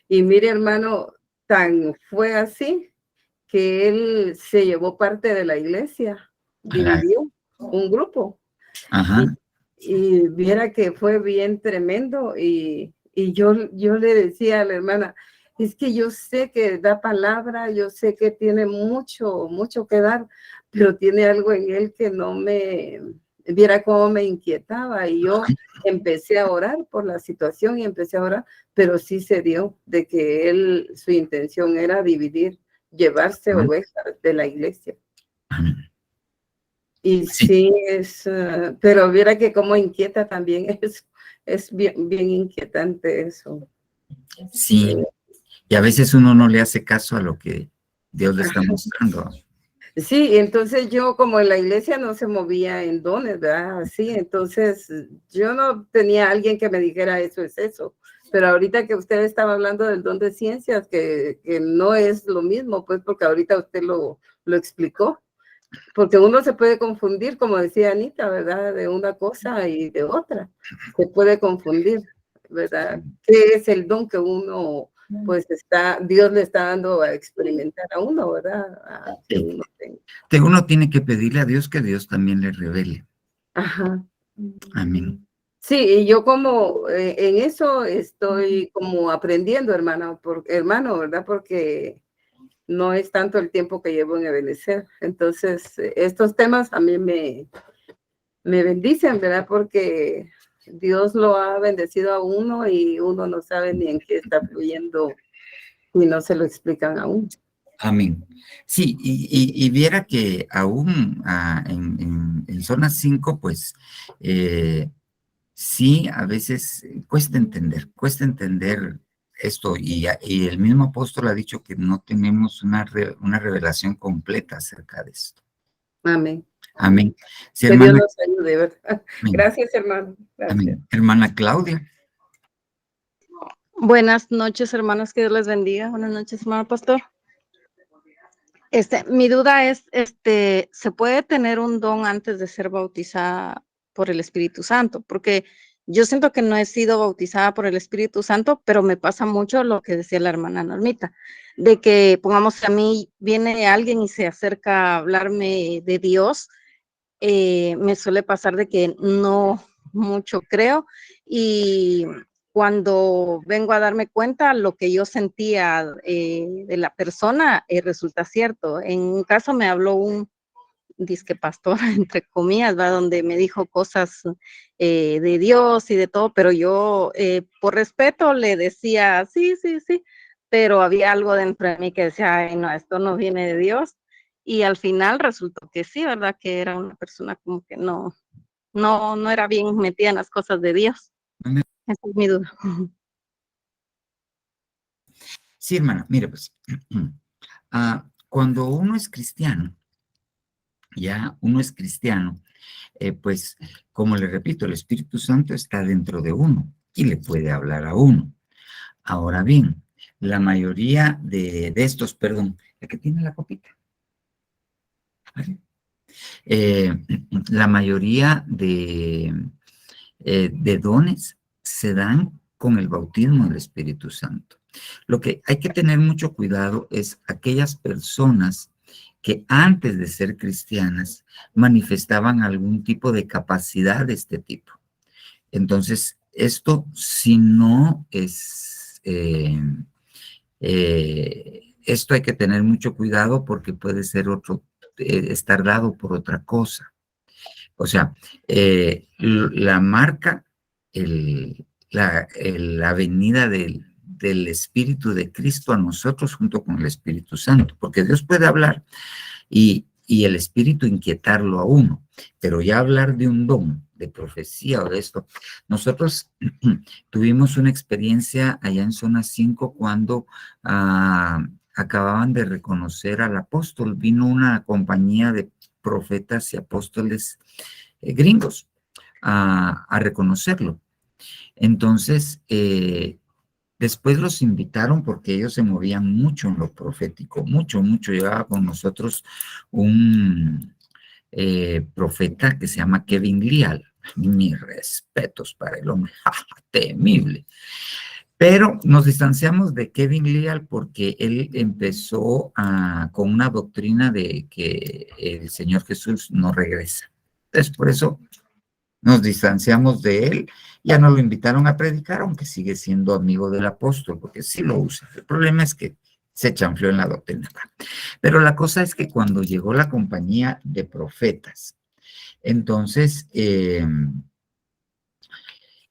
Y mire, hermano, tan fue así que él se llevó parte de la iglesia, dividió un grupo. Y, Ajá. y viera que fue bien tremendo y yo le decía a la hermana, es que yo sé que da palabra, yo sé que tiene mucho, mucho que dar, pero tiene algo en él que no viera cómo me inquietaba y yo empecé a orar por la situación y empecé a orar, pero sí se dio de que él, su intención era dividir, llevarse ovejas de la iglesia. Y Sí, sí, pero viera que como inquieta también es bien, bien inquietante eso. sí. Y a veces uno no le hace caso a lo que Dios le está mostrando. Sí, entonces yo como en la iglesia no se movía en dones, ¿verdad? Así, entonces yo no tenía alguien que me dijera eso es eso. Pero ahorita que usted estaba hablando del don de ciencias, que no es lo mismo, pues porque ahorita usted lo explicó. Porque uno se puede confundir, como decía Anita, ¿verdad? De una cosa y de otra. Se puede confundir, ¿verdad? ¿Qué es el don que uno, pues Dios le está dando a experimentar a uno, ¿verdad? Que uno tenga. Uno tiene que pedirle a Dios que Dios también le revele. Ajá. Amén. Sí, y yo como en eso estoy como aprendiendo, hermano, ¿verdad? Porque no es tanto el tiempo que llevo en Ebenezer. Entonces, estos temas a mí me bendicen, ¿verdad? Porque Dios lo ha bendecido a uno y uno no sabe ni en qué está fluyendo y no se lo explican aún. Amén. Sí, y viera que aún en zona 5, pues sí, a veces cuesta entender esto, y el mismo apóstol ha dicho que no tenemos una revelación completa acerca de esto. Amén. Amén. Sí, Que Dios hermana. nos ayude, ¿verdad? Amén. Gracias, hermano. Gracias. Amén. Hermana Claudia. Buenas noches, hermanos, que Dios les bendiga. Buenas noches, hermano pastor. Mi duda es, ¿se puede tener un don antes de ser bautizada por el Espíritu Santo? Porque yo siento que no he sido bautizada por el Espíritu Santo, pero me pasa mucho lo que decía la hermana Normita, de que, pongamos, a mí viene alguien y se acerca a hablarme de Dios, me suele pasar de que no mucho creo y cuando vengo a darme cuenta, lo que yo sentía de la persona resulta cierto. En un caso me habló un disque pastor, entre comillas, ¿va? Donde me dijo cosas de Dios y de todo, pero yo por respeto le decía, sí, sí, sí, pero había algo dentro de mí que decía, ay, no, esto no viene de Dios. Y al final resultó que sí, ¿verdad? Que era una persona como que no era bien metida en las cosas de Dios. Amén. Esa es mi duda. Sí, hermana, mire, pues, cuando uno es cristiano, ya uno es cristiano, pues, como le repito, el Espíritu Santo está dentro de uno y le puede hablar a uno. Ahora bien, la mayoría de estos, perdón, el que tiene la copita, la mayoría de dones se dan con el bautismo del Espíritu Santo. Lo que hay que tener mucho cuidado es aquellas personas que antes de ser cristianas manifestaban algún tipo de capacidad de este tipo. Entonces, esto si no es... esto hay que tener mucho cuidado porque puede ser estar dado por otra cosa. O sea, la marca, la venida del Espíritu de Cristo a nosotros junto con el Espíritu Santo, porque Dios puede hablar y el Espíritu inquietarlo a uno, pero ya hablar de un don, de profecía o de esto. Nosotros tuvimos una experiencia allá en Zona 5 cuando acababan de reconocer al apóstol. Vino una compañía de profetas y apóstoles gringos a reconocerlo. Entonces, después los invitaron porque ellos se movían mucho en lo profético, mucho. Llevaba con nosotros un profeta que se llama Kevin Leal. Mis respetos para el hombre, temible. Pero nos distanciamos de Kevin Leal porque él empezó con una doctrina de que el Señor Jesús no regresa. Entonces, por eso nos distanciamos de él. Ya no lo invitaron a predicar, aunque sigue siendo amigo del apóstol, porque sí lo usa. El problema es que se chanfleó en la doctrina. Pero la cosa es que cuando llegó la compañía de profetas, entonces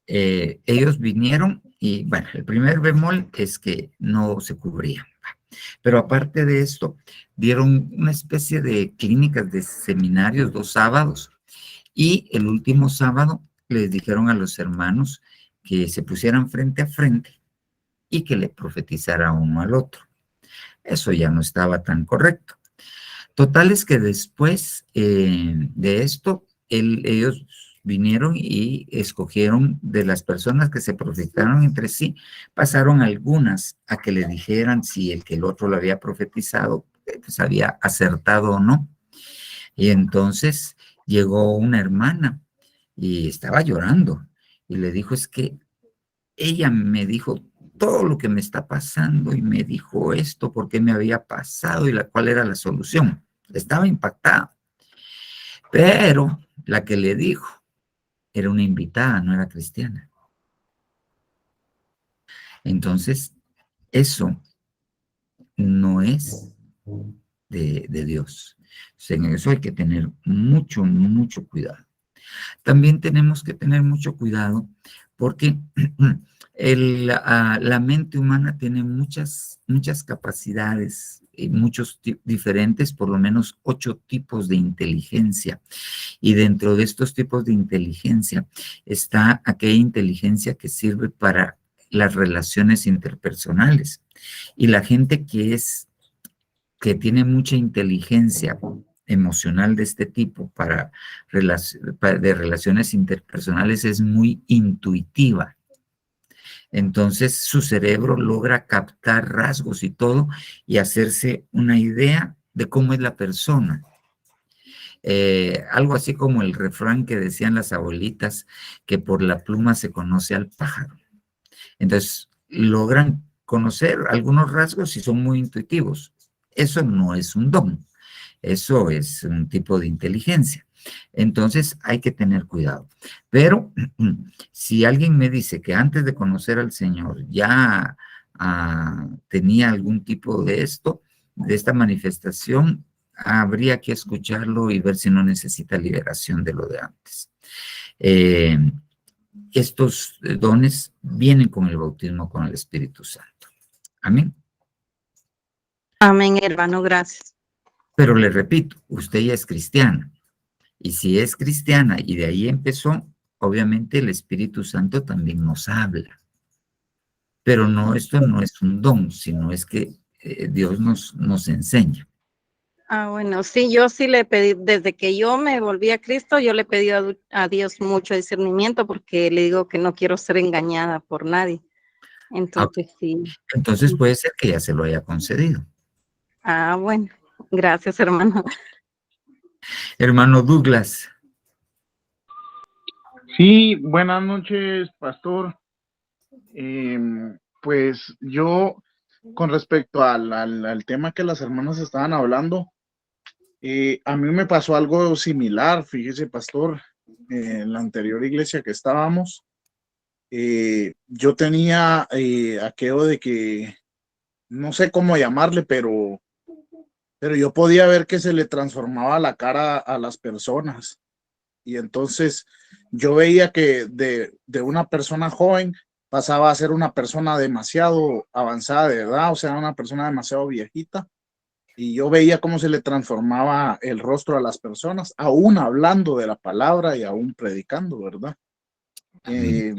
ellos vinieron y, bueno, el primer bemol es que no se cubrían. Pero aparte de esto, dieron una especie de clínicas, de seminarios 2 sábados, y el último sábado les dijeron a los hermanos que se pusieran frente a frente y que le profetizara uno al otro. Eso ya no estaba tan correcto. Total es que después de esto, ellos vinieron y escogieron de las personas que se profetizaron entre sí, pasaron algunas a que le dijeran si el que el otro lo había profetizado, pues había acertado o no. Y entonces llegó una hermana y estaba llorando y le dijo, es que ella me dijo todo lo que me está pasando y me dijo esto, por qué me había pasado y cuál era la solución. Estaba impactada. Pero la que le dijo era una invitada, no era cristiana. Entonces, eso no es de Dios. En eso hay que tener mucho cuidado. También tenemos que tener mucho cuidado porque la mente humana tiene muchas capacidades, muchos diferentes, por lo menos 8 tipos de inteligencia. Y dentro de estos tipos de inteligencia está aquella inteligencia que sirve para las relaciones interpersonales. Y la gente que tiene mucha inteligencia emocional de este tipo de relaciones interpersonales es muy intuitiva. Entonces su cerebro logra captar rasgos y todo y hacerse una idea de cómo es la persona. Algo así como el refrán que decían las abuelitas, que por la pluma se conoce al pájaro. Entonces logran conocer algunos rasgos y son muy intuitivos. Eso no es un don, eso es un tipo de inteligencia. Entonces hay que tener cuidado. Pero si alguien me dice que antes de conocer al Señor ya tenía algún tipo de esta manifestación, habría que escucharlo y ver si no necesita liberación de lo de antes. Estos dones vienen con el bautismo con el Espíritu Santo. Amén. Amén, hermano, gracias. Pero le repito, usted ya es cristiana. Y si es cristiana y de ahí empezó, obviamente el Espíritu Santo también nos habla. Pero no, esto no es un don, sino es que Dios nos enseña. Ah, bueno, sí, yo sí le pedí, desde que yo me volví a Cristo, yo le pedí a Dios mucho discernimiento porque le digo que no quiero ser engañada por nadie. Ah, Entonces, sí. entonces puede ser que ya se lo haya concedido. Ah, bueno, gracias, hermano. Hermano Douglas, Sí, buenas noches, pastor. Pues yo, con respecto al tema que las hermanas estaban hablando, a mí me pasó algo similar, fíjese, pastor, en la anterior iglesia que estábamos, yo tenía aquello de que, no sé cómo llamarle, pero yo podía ver que se le transformaba la cara a las personas. Y entonces yo veía que de una persona joven pasaba a ser una persona demasiado avanzada de edad, o sea, una persona demasiado viejita. Y yo veía cómo se le transformaba el rostro a las personas, aún hablando de la palabra y aún predicando, ¿verdad? Eh,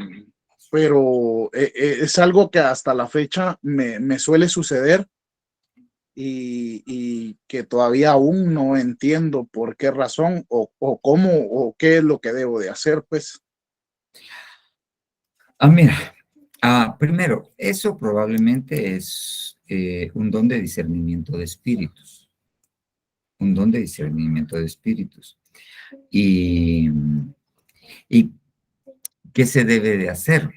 pero es algo que hasta la fecha me suele suceder y que todavía aún no entiendo por qué razón o cómo o qué es lo que debo de hacer, pues. mira, primero, eso probablemente es un don de discernimiento de espíritus, un don de discernimiento de espíritus. ¿Y qué se debe de hacer?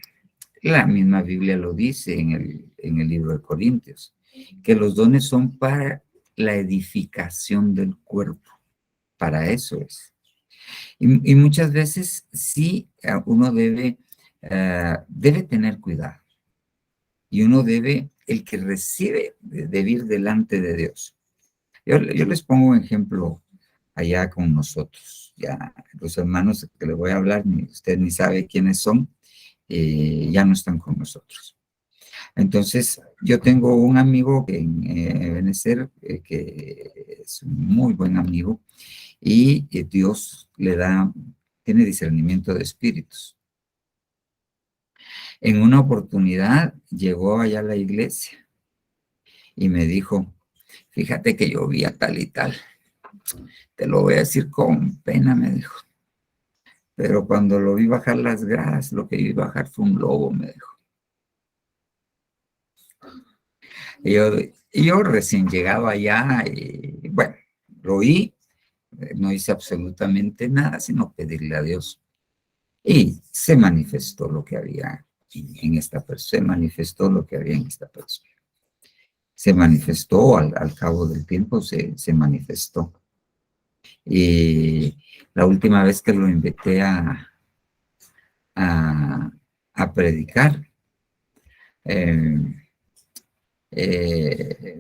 La misma Biblia lo dice en el libro de Corintios, que los dones son para la edificación del cuerpo, para eso es. Y muchas veces sí uno debe tener cuidado y uno el que recibe, debe ir delante de Dios. Yo les pongo un ejemplo allá con nosotros, ya los hermanos que les voy a hablar, usted ni sabe quiénes son, ya no están con nosotros. Entonces, yo tengo un amigo en Benecer, que es un muy buen amigo, y Dios tiene discernimiento de espíritus. En una oportunidad llegó allá a la iglesia y me dijo, fíjate que yo vi a tal y tal, te lo voy a decir con pena, me dijo, pero cuando lo vi bajar las gradas, lo que vi bajar fue un lobo, me dijo. Y yo recién llegado allá, y bueno, lo oí, no hice absolutamente nada, sino pedirle a Dios. Y se manifestó lo que había en esta persona, se manifestó lo que había en esta persona. Se manifestó, al cabo del tiempo se manifestó. Y la última vez que lo invité a predicar,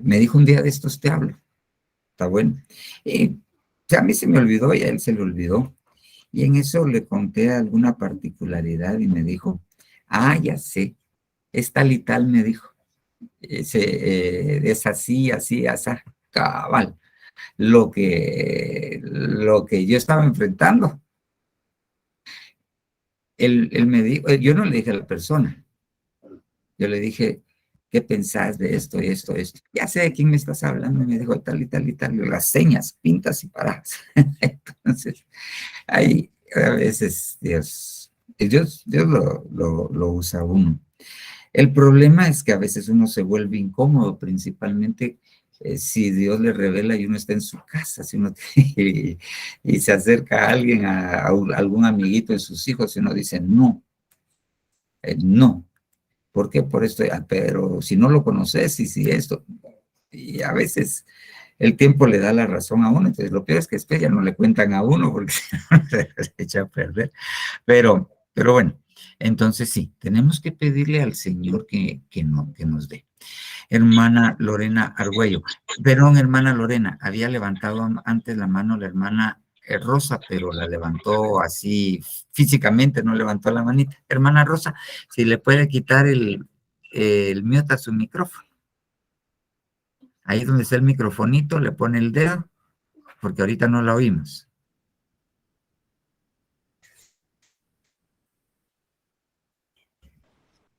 me dijo un día de estos te hablo, está bueno. Y a mí se me olvidó y a él se le olvidó. Y en eso le conté alguna particularidad y me dijo, ya sé, es tal y tal, me dijo. Es así, así, así, cabal. Lo que yo estaba enfrentando. Él me dijo, yo no le dije a la persona, yo le dije, ¿qué pensás de esto y esto, esto? Ya sé de quién me estás hablando, y me dijo tal y tal y tal, las señas, pintas y paradas. Entonces, ahí a veces Dios lo usa uno. El problema es que a veces uno se vuelve incómodo, principalmente si Dios le revela y uno está en su casa, si uno y se acerca a alguien, a algún amiguito de sus hijos, y uno dice, no, no. ¿Por qué? Por esto, pero si no lo conoces y si esto, y a veces el tiempo le da la razón a uno, entonces lo peor es que después ya no le cuentan a uno porque se echa a perder. Pero bueno, entonces sí, tenemos que pedirle al Señor que nos dé. Hermana Lorena Argüello, perdón, hermana Lorena, había levantado antes la mano la hermana Rosa, pero la levantó así físicamente, no levantó la manita. Hermana Rosa, si le puede quitar el mute a su micrófono. Ahí donde está el microfonito, le pone el dedo, porque ahorita no la oímos.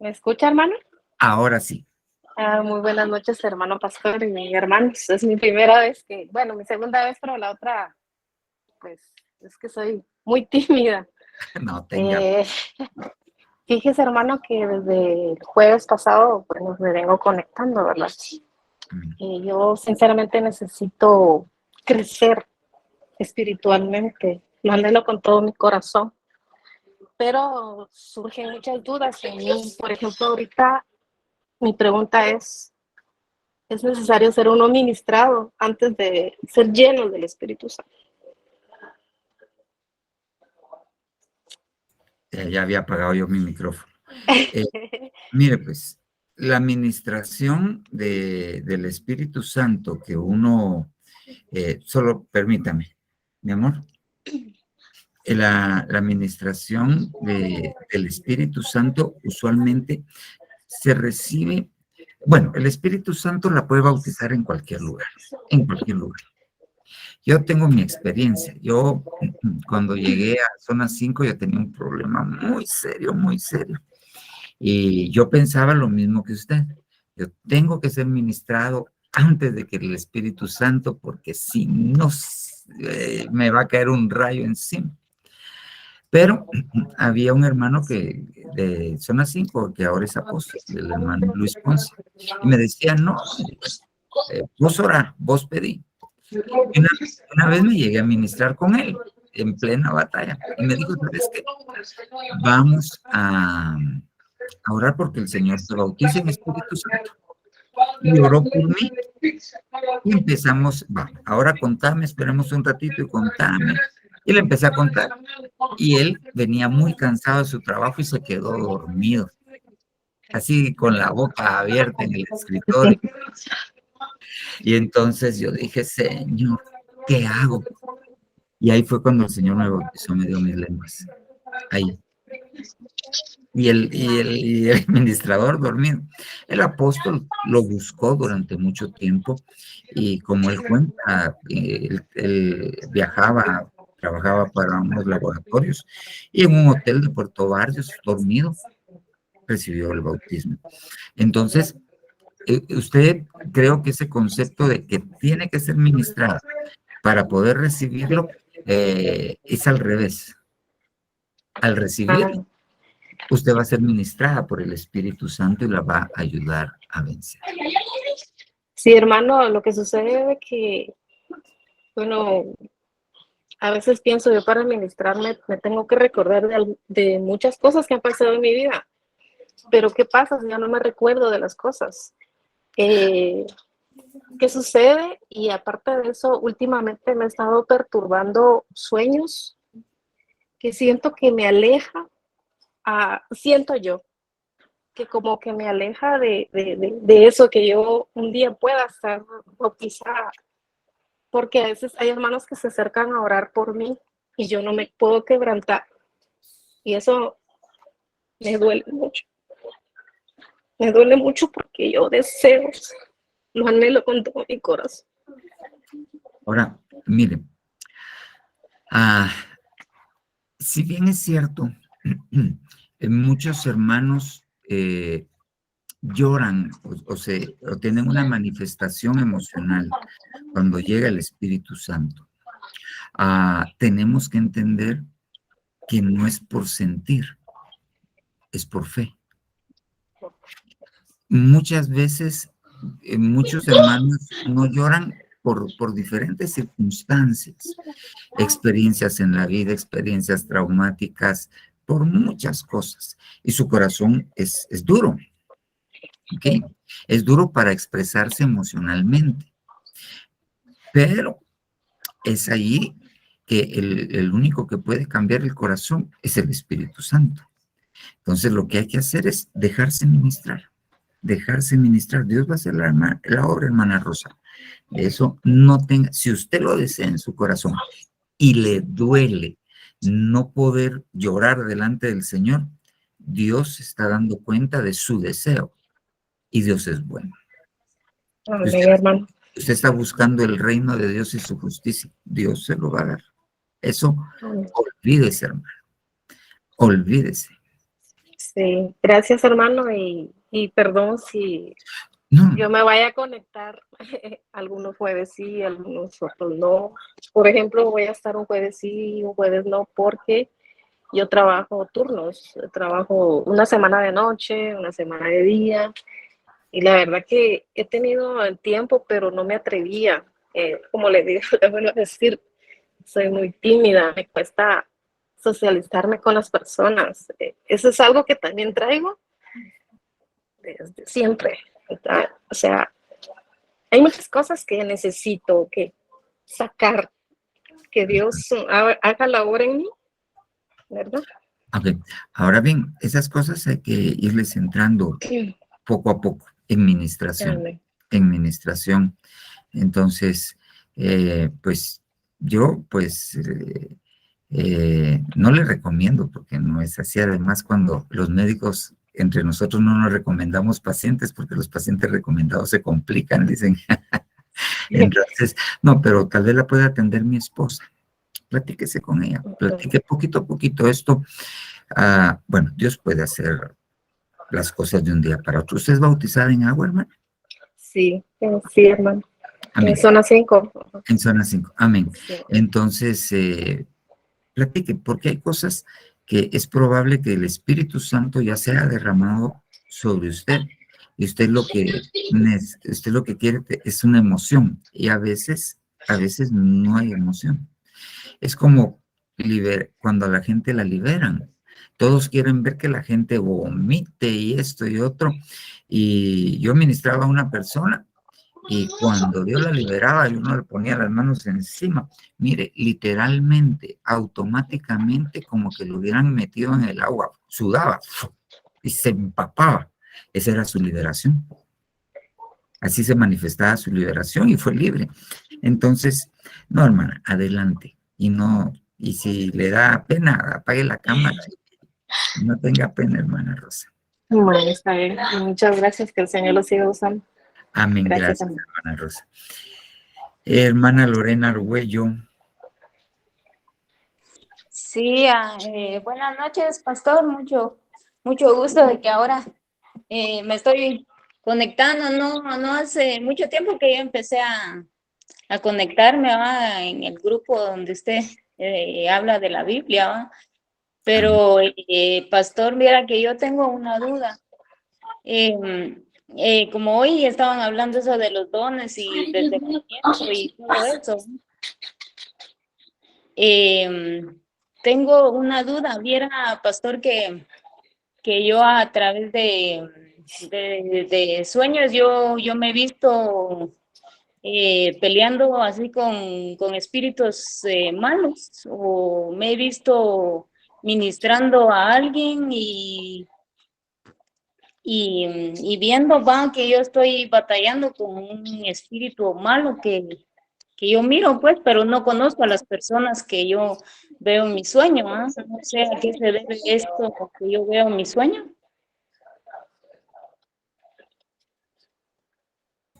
¿Me escucha, hermano? Ahora sí. Muy buenas noches, hermano pastor y hermanos. Es mi primera vez bueno, mi segunda vez, pero la otra, pues, es que soy muy tímida. No tenga. Fíjese, hermano, que desde el jueves pasado, pues, me vengo conectando, ¿verdad? Yo, sinceramente, necesito crecer espiritualmente. Lo anhelo con todo mi corazón. Pero surgen muchas dudas en mí. Por ejemplo, ahorita mi pregunta ¿es necesario ser uno ministrado antes de ser lleno del Espíritu Santo? Ya había apagado yo mi micrófono. Mire, pues, la administración del Espíritu Santo que uno, solo permítame, mi amor, la administración del Espíritu Santo usualmente se recibe, bueno, el Espíritu Santo la puede bautizar en cualquier lugar, en cualquier lugar. Yo tengo mi experiencia. Yo, cuando llegué a Zona 5, yo tenía un problema muy serio, muy serio. Y yo pensaba lo mismo que usted. Yo tengo que ser ministrado antes de que el Espíritu Santo, porque si no, me va a caer un rayo encima. Pero había un hermano de Zona 5, que ahora es apóstol, el hermano Luis Ponce, y me decía, no, vos orá, vos pedí. Y una vez me llegué a ministrar con él en plena batalla y me dijo, ¿sabes qué? Vamos a orar porque el Señor te bautice en Espíritu Santo. Y oró por mí y empezamos, ahora contame, esperemos un ratito y contame. Y le empecé a contar y él venía muy cansado de su trabajo y se quedó dormido, así con la boca abierta en el escritorio. Y entonces yo dije, Señor, ¿qué hago? Y ahí fue cuando el Señor me bautizó, me dio mis lenguas. Ahí. Y el administrador dormido. El apóstol lo buscó durante mucho tiempo y como él cuenta, él viajaba, trabajaba para unos laboratorios y en un hotel de Puerto Barrios, dormido, recibió el bautismo. Entonces, usted creo que ese concepto de que tiene que ser ministrado para poder recibirlo es al revés. Al recibirlo, usted va a ser ministrada por el Espíritu Santo y la va a ayudar a vencer. Sí, hermano, lo que sucede es que, bueno, a veces pienso yo para ministrarme me tengo que recordar de muchas cosas que han pasado en mi vida. Pero ¿qué pasa si ya no me recuerdo de las cosas? ¿Qué sucede? Y aparte de eso, últimamente me he estado perturbando sueños que siento que me aleja, siento yo, que como que me aleja de eso, que yo un día pueda estar bautizada. Porque a veces hay hermanos que se acercan a orar por mí y yo no me puedo quebrantar. Y eso me duele mucho. Me duele mucho porque yo deseo, lo anhelo con todo mi corazón. Ahora, miren, si bien es cierto, muchos hermanos lloran o tienen una manifestación emocional cuando llega el Espíritu Santo. Tenemos que entender que no es por sentir, es por fe. Muchas veces, muchos hermanos no lloran por diferentes circunstancias, experiencias en la vida, experiencias traumáticas, por muchas cosas. Y su corazón es duro, ¿ok? Es duro para expresarse emocionalmente. Pero es ahí que el único que puede cambiar el corazón es el Espíritu Santo. Entonces lo que hay que hacer es dejarse ministrar. Dejarse ministrar. Dios va a hacer la obra, hermana Rosa. De eso no tenga, si usted lo desea en su corazón y le duele no poder llorar delante del Señor, Dios está dando cuenta de su deseo y Dios es bueno. Hermano. Usted está buscando el reino de Dios y su justicia, Dios se lo va a dar. Eso, olvídese, hermano. Olvídese. Sí, gracias, hermano, y Y perdón si No, yo me vaya a conectar algunos jueves sí, algunos otros no. Por ejemplo, voy a estar un jueves sí, un jueves no, porque yo trabajo turnos, trabajo una semana de noche, una semana de día, y la verdad que he tenido el tiempo, pero no me atrevía. Como le digo, le vuelvo a decir, soy muy tímida, me cuesta socializarme con las personas. Eso es algo que también traigo desde siempre. O sea, hay muchas cosas que necesito que sacar, que Dios haga la obra en mí, ¿verdad? ok. Ahora bien, esas cosas hay que irles entrando poco a poco en ministración. Amén. En ministración. Entonces, pues yo, pues, no le recomiendo porque no es así. Además, cuando los médicos entre nosotros no nos recomendamos pacientes porque los pacientes recomendados se complican, dicen. Entonces, no, pero tal vez la pueda atender mi esposa. Platíquese con ella, platique poquito a poquito esto. Bueno, Dios puede hacer las cosas de un día para otro. ¿Usted es bautizada en agua, hermano? Sí, sí, hermano. Amén. En zona 5. En zona 5. Amén. Sí. Entonces, platique, porque hay cosas que es probable que el Espíritu Santo ya se haya derramado sobre usted. Y usted lo que quiere es una emoción. Y a veces no hay emoción. Es como cuando a la gente la liberan. Todos quieren ver que la gente vomite y esto y otro. Y yo ministraba a una persona y cuando Dios la liberaba y uno le ponía las manos encima, mire, literalmente, automáticamente, como que lo hubieran metido en el agua, sudaba y se empapaba. Esa era su liberación. Así se manifestaba su liberación y fue libre. Entonces, no, hermana, adelante. Y si le da pena, apague la cámara. No tenga pena, hermana Rosa. Bueno, está bien. Muchas gracias, que el Señor lo siga usando. Amén, gracias, hermana Rosa. Hermana Lorena Argüello. Sí, buenas noches, pastor. Mucho gusto de que ahora me estoy conectando. No hace mucho tiempo que yo empecé a conectarme en el grupo donde usted habla de la Biblia, ¿va? Pero, pastor, mira que yo tengo una duda. Como hoy estaban hablando eso de los dones y del descubrimiento y todo eso, tengo una duda. Viera, pastor, que yo a través de sueños yo me he visto peleando así con espíritus malos, o me he visto ministrando a alguien y viendo que yo estoy batallando con un espíritu malo que yo miro, pues, pero no conozco a las personas que yo veo en mi sueño, ¿ah? No sé a qué se debe esto que yo veo en mi sueño.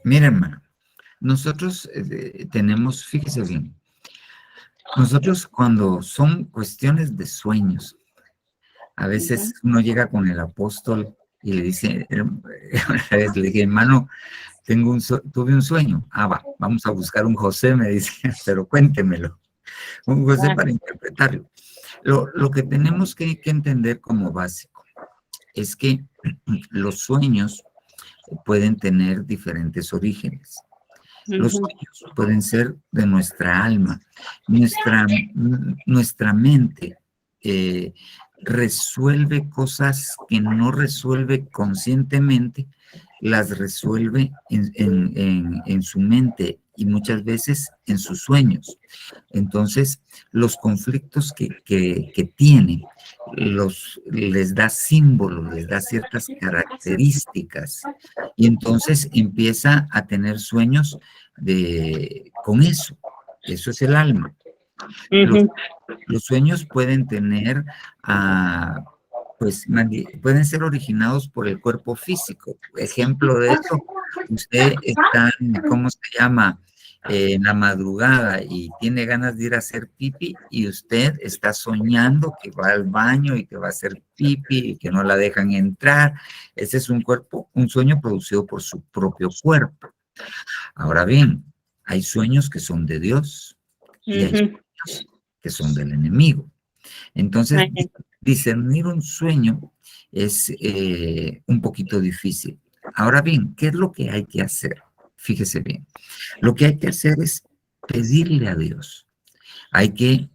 Mira, hermano, nosotros tenemos, fíjese bien, nosotros cuando son cuestiones de sueños, a veces uno llega con el apóstol y le dice, una vez le dije, hermano, tuve un sueño. Vamos a buscar un José, me dice, pero cuéntemelo. Un José para interpretarlo. Lo que tenemos que entender como básico es que los sueños pueden tener diferentes orígenes. Los sueños pueden ser de nuestra alma. Nuestra mente resuelve cosas que no resuelve conscientemente, las resuelve en su mente y muchas veces en sus sueños. Entonces, los conflictos que tiene les da símbolos, les da ciertas características y entonces empieza a tener sueños con eso. Eso es el alma. Los sueños pueden tener, pueden ser originados por el cuerpo físico. Ejemplo de eso, usted está, ¿cómo se llama? en la madrugada y tiene ganas de ir a hacer pipi y usted está soñando que va al baño y que va a hacer pipi y que no la dejan entrar. Ese es un sueño producido por su propio cuerpo. Ahora bien, hay sueños que son de Dios y hay sueños que son del enemigo. Entonces, discernir un sueño es un poquito difícil. Ahora bien, ¿qué es lo que hay que hacer? Fíjese bien. Lo que hay que hacer es pedirle a Dios. Hay que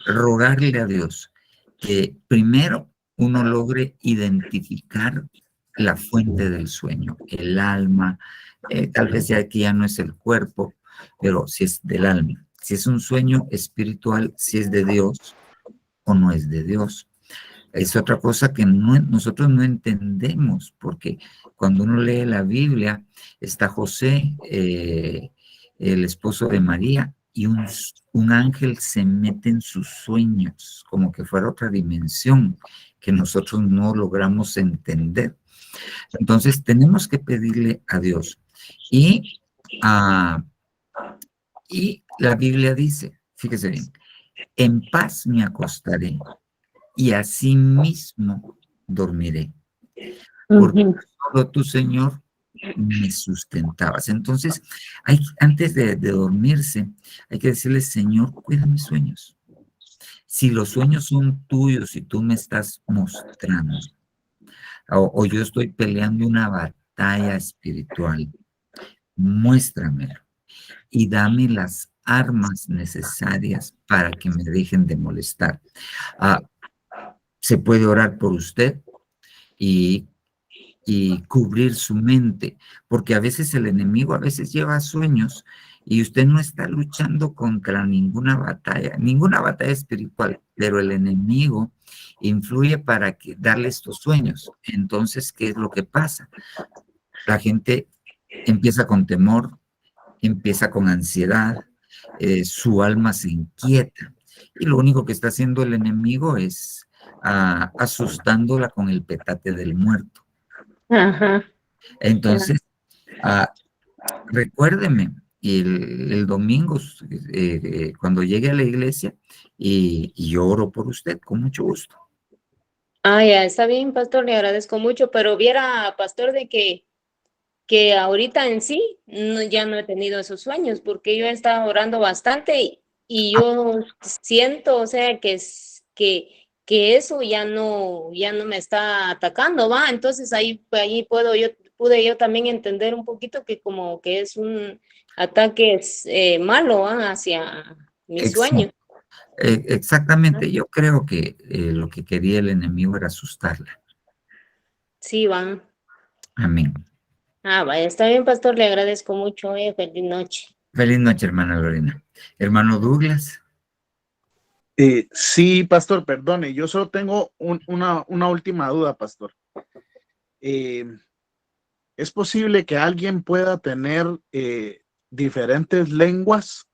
rogarle a Dios que primero uno logre identificar la fuente del sueño, el alma, tal vez ya aquí ya no es el cuerpo, pero si es del alma, si es un sueño espiritual, si es de Dios o no es de Dios. Es otra cosa que nosotros no entendemos, porque cuando uno lee la Biblia, está José, el esposo de María, y un ángel se mete en sus sueños, como que fuera otra dimensión que nosotros no logramos entender. Entonces, tenemos que pedirle a Dios. Y la Biblia dice, fíjese bien, en paz me acostaré y así mismo dormiré. Porque solo tú, Señor, me sustentabas. Entonces, antes de dormirse, hay que decirle, Señor, cuida mis sueños. Si los sueños son tuyos y tú me estás mostrando, o yo estoy peleando una batalla espiritual, muéstramelo y dame las armas necesarias para que me dejen de molestar. Se puede orar por usted y cubrir su mente, porque a veces el enemigo lleva sueños y usted no está luchando contra ninguna batalla espiritual, pero el enemigo influye para darle estos sueños. Entonces, ¿qué es lo que pasa? La gente empieza con temor, empieza con ansiedad, su alma se inquieta y lo único que está haciendo el enemigo es asustándola con el petate del muerto. Entonces, recuérdeme el domingo cuando llegue a la iglesia y yo oro por usted con mucho gusto. Ya está bien, pastor, le agradezco mucho, pero viera, pastor, de que ahorita en sí ya no he tenido esos sueños, porque yo he estado orando bastante y yo siento, o sea, que eso ya no me está atacando, ¿va? Entonces ahí pude yo también entender un poquito que como que es un ataque malo, ¿va? Hacia mi sueño. Exactamente, yo creo que lo que quería el enemigo era asustarla. Sí, va. Amén. Vaya, está bien, pastor, le agradezco mucho, feliz noche. Feliz noche, hermana Lorena. Hermano Douglas. Sí, pastor, perdone, yo solo tengo una última duda, pastor. ¿Es posible que alguien pueda tener diferentes lenguas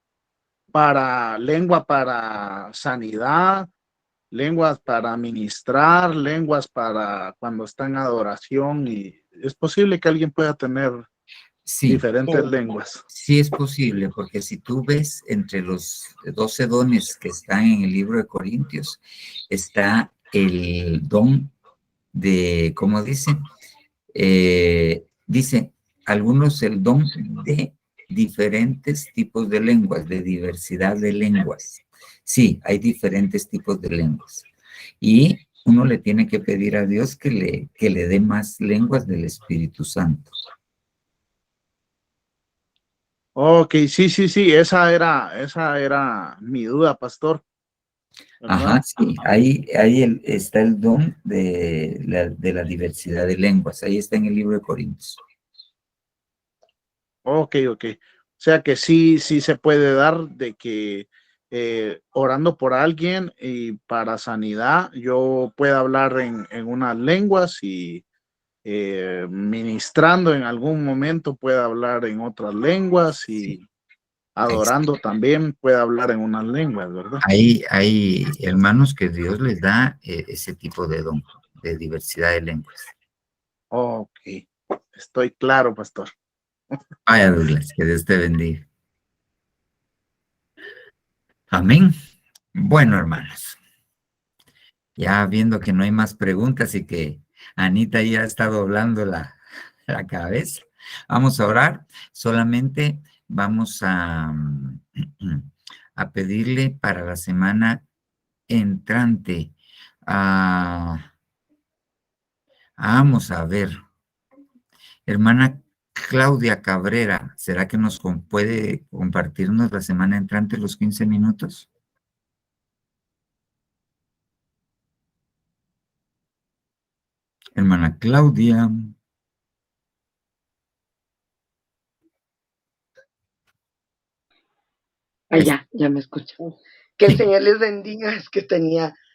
lengua para sanidad, lenguas para ministrar, lenguas para cuando está en adoración? Y es posible que alguien pueda tener diferentes lenguas. Sí es posible, porque si tú ves entre los 12 dones que están en el libro de Corintios, está el don de, ¿cómo dice? Dice algunos el don de diferentes tipos de lenguas, de diversidad de lenguas. Sí, hay diferentes tipos de lenguas. Y uno le tiene que pedir a Dios que le dé más lenguas del Espíritu Santo. Ok, sí, esa era mi duda, pastor. ¿Verdad? Ajá, sí, ahí está el don de la diversidad de lenguas, ahí está en el libro de Corintios. Ok. O sea que sí se puede dar de que orando por alguien y para sanidad, yo pueda hablar en unas lenguas y ministrando en algún momento pueda hablar en otras lenguas y adorando también puede hablar en unas lenguas, ¿verdad? Hay hermanos que Dios les da ese tipo de don, de diversidad de lenguas. Ok, estoy claro, pastor. Vaya, Douglas, que Dios te bendiga. Amén. Bueno, hermanos, ya viendo que no hay más preguntas y que Anita ya está doblando la cabeza, vamos a orar. Solamente vamos a pedirle para la semana entrante. Vamos a ver. Hermana Claudia Cabrera, ¿será que nos puede compartirnos la semana entrante los 15 minutos? Hermana Claudia. Ya me escucho. Que el Señor les bendiga. Es que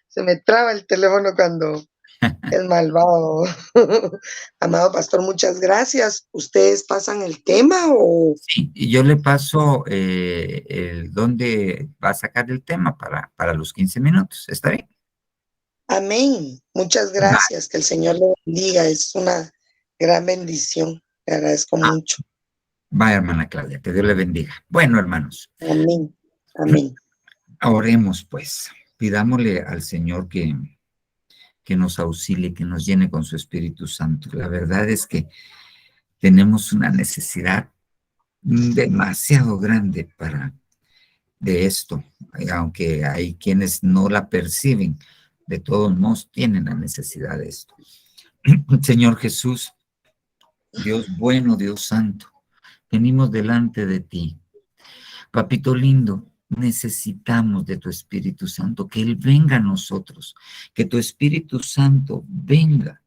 se me traba el teléfono cuando es malvado. Amado pastor, muchas gracias. ¿Ustedes pasan el tema o...? Sí, y yo le paso dónde va a sacar el tema para los 15 minutos. ¿Está bien? Amén. Muchas gracias. Que el Señor le bendiga. Es una gran bendición. Le agradezco mucho. Va, hermana Claudia, que Dios le bendiga. Bueno, hermanos. Amén. Amén. Oremos, pues. Pidámosle al Señor que nos auxilie, que nos llene con su Espíritu Santo. La verdad es que tenemos una necesidad demasiado grande de esto, aunque hay quienes no la perciben, de todos modos tienen la necesidad de esto. Señor Jesús, Dios bueno, Dios santo, venimos delante de ti. Papito lindo, necesitamos de tu Espíritu Santo, que Él venga a nosotros, que tu Espíritu Santo venga,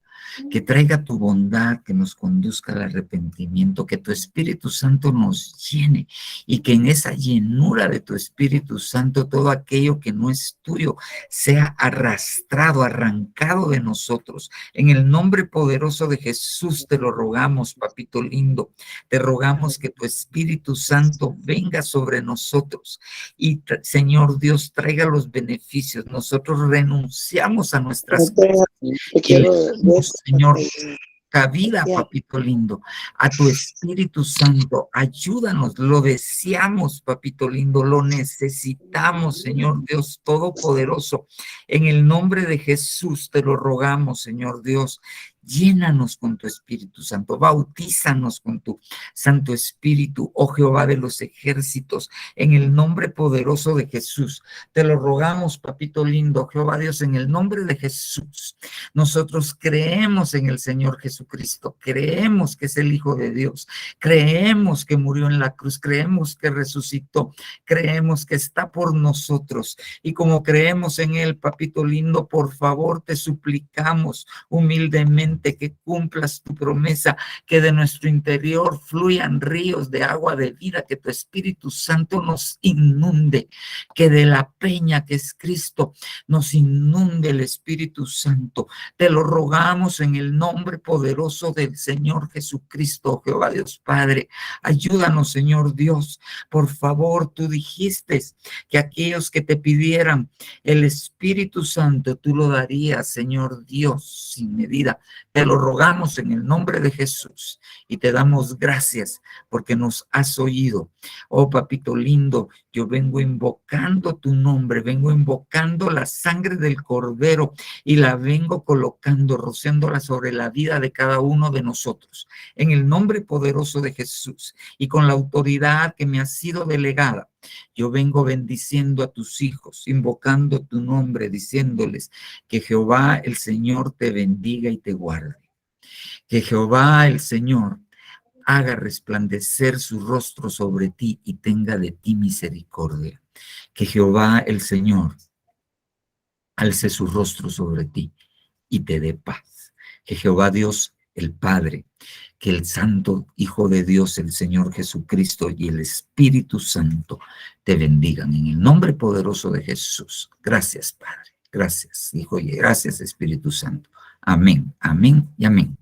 que traiga tu bondad, que nos conduzca al arrepentimiento, que tu Espíritu Santo nos llene y que en esa llenura de tu Espíritu Santo todo aquello que no es tuyo sea arrastrado, arrancado de nosotros. En el nombre poderoso de Jesús te lo rogamos, papito lindo. Te rogamos que tu Espíritu Santo venga sobre nosotros y, Señor Dios, traiga los beneficios. Nosotros renunciamos a nuestras cosas. Señor, cabida, papito lindo, a tu Espíritu Santo, ayúdanos, lo deseamos, papito lindo, lo necesitamos, Señor Dios Todopoderoso. En el nombre de Jesús te lo rogamos, Señor Dios. Llénanos con tu Espíritu Santo, bautízanos con tu Santo Espíritu, oh Jehová de los ejércitos, en el nombre poderoso de Jesús. Te lo rogamos, papito lindo, Jehová Dios, en el nombre de Jesús. Nosotros creemos en el Señor Jesucristo, creemos que es el Hijo de Dios, creemos que murió en la cruz, creemos que resucitó, creemos que está por nosotros. Y como creemos en Él, papito lindo, por favor te suplicamos humildemente que cumplas tu promesa, que de nuestro interior fluyan ríos de agua de vida, que tu Espíritu Santo nos inunde, que de la peña que es Cristo nos inunde el Espíritu Santo. Te lo rogamos en el nombre poderoso del Señor Jesucristo, Jehová Dios Padre. Ayúdanos, Señor Dios. Por favor, tú dijiste que aquellos que te pidieran el Espíritu Santo, tú lo darías, Señor Dios, sin medida. Te lo rogamos en el nombre de Jesús y te damos gracias porque nos has oído. Oh, papito lindo, yo vengo invocando tu nombre, vengo invocando la sangre del Cordero y la vengo colocando, rociándola sobre la vida de cada uno de nosotros. En el nombre poderoso de Jesús y con la autoridad que me ha sido delegada, yo vengo bendiciendo a tus hijos, invocando tu nombre, diciéndoles que Jehová el Señor te bendiga y te guarde. Que Jehová el Señor haga resplandecer su rostro sobre ti y tenga de ti misericordia. Que Jehová el Señor alce su rostro sobre ti y te dé paz. Que Jehová Dios el Padre, que el Santo Hijo de Dios, el Señor Jesucristo y el Espíritu Santo te bendigan en el nombre poderoso de Jesús. Gracias, Padre. Gracias, Hijo, y gracias, Espíritu Santo. Amén, amén y amén.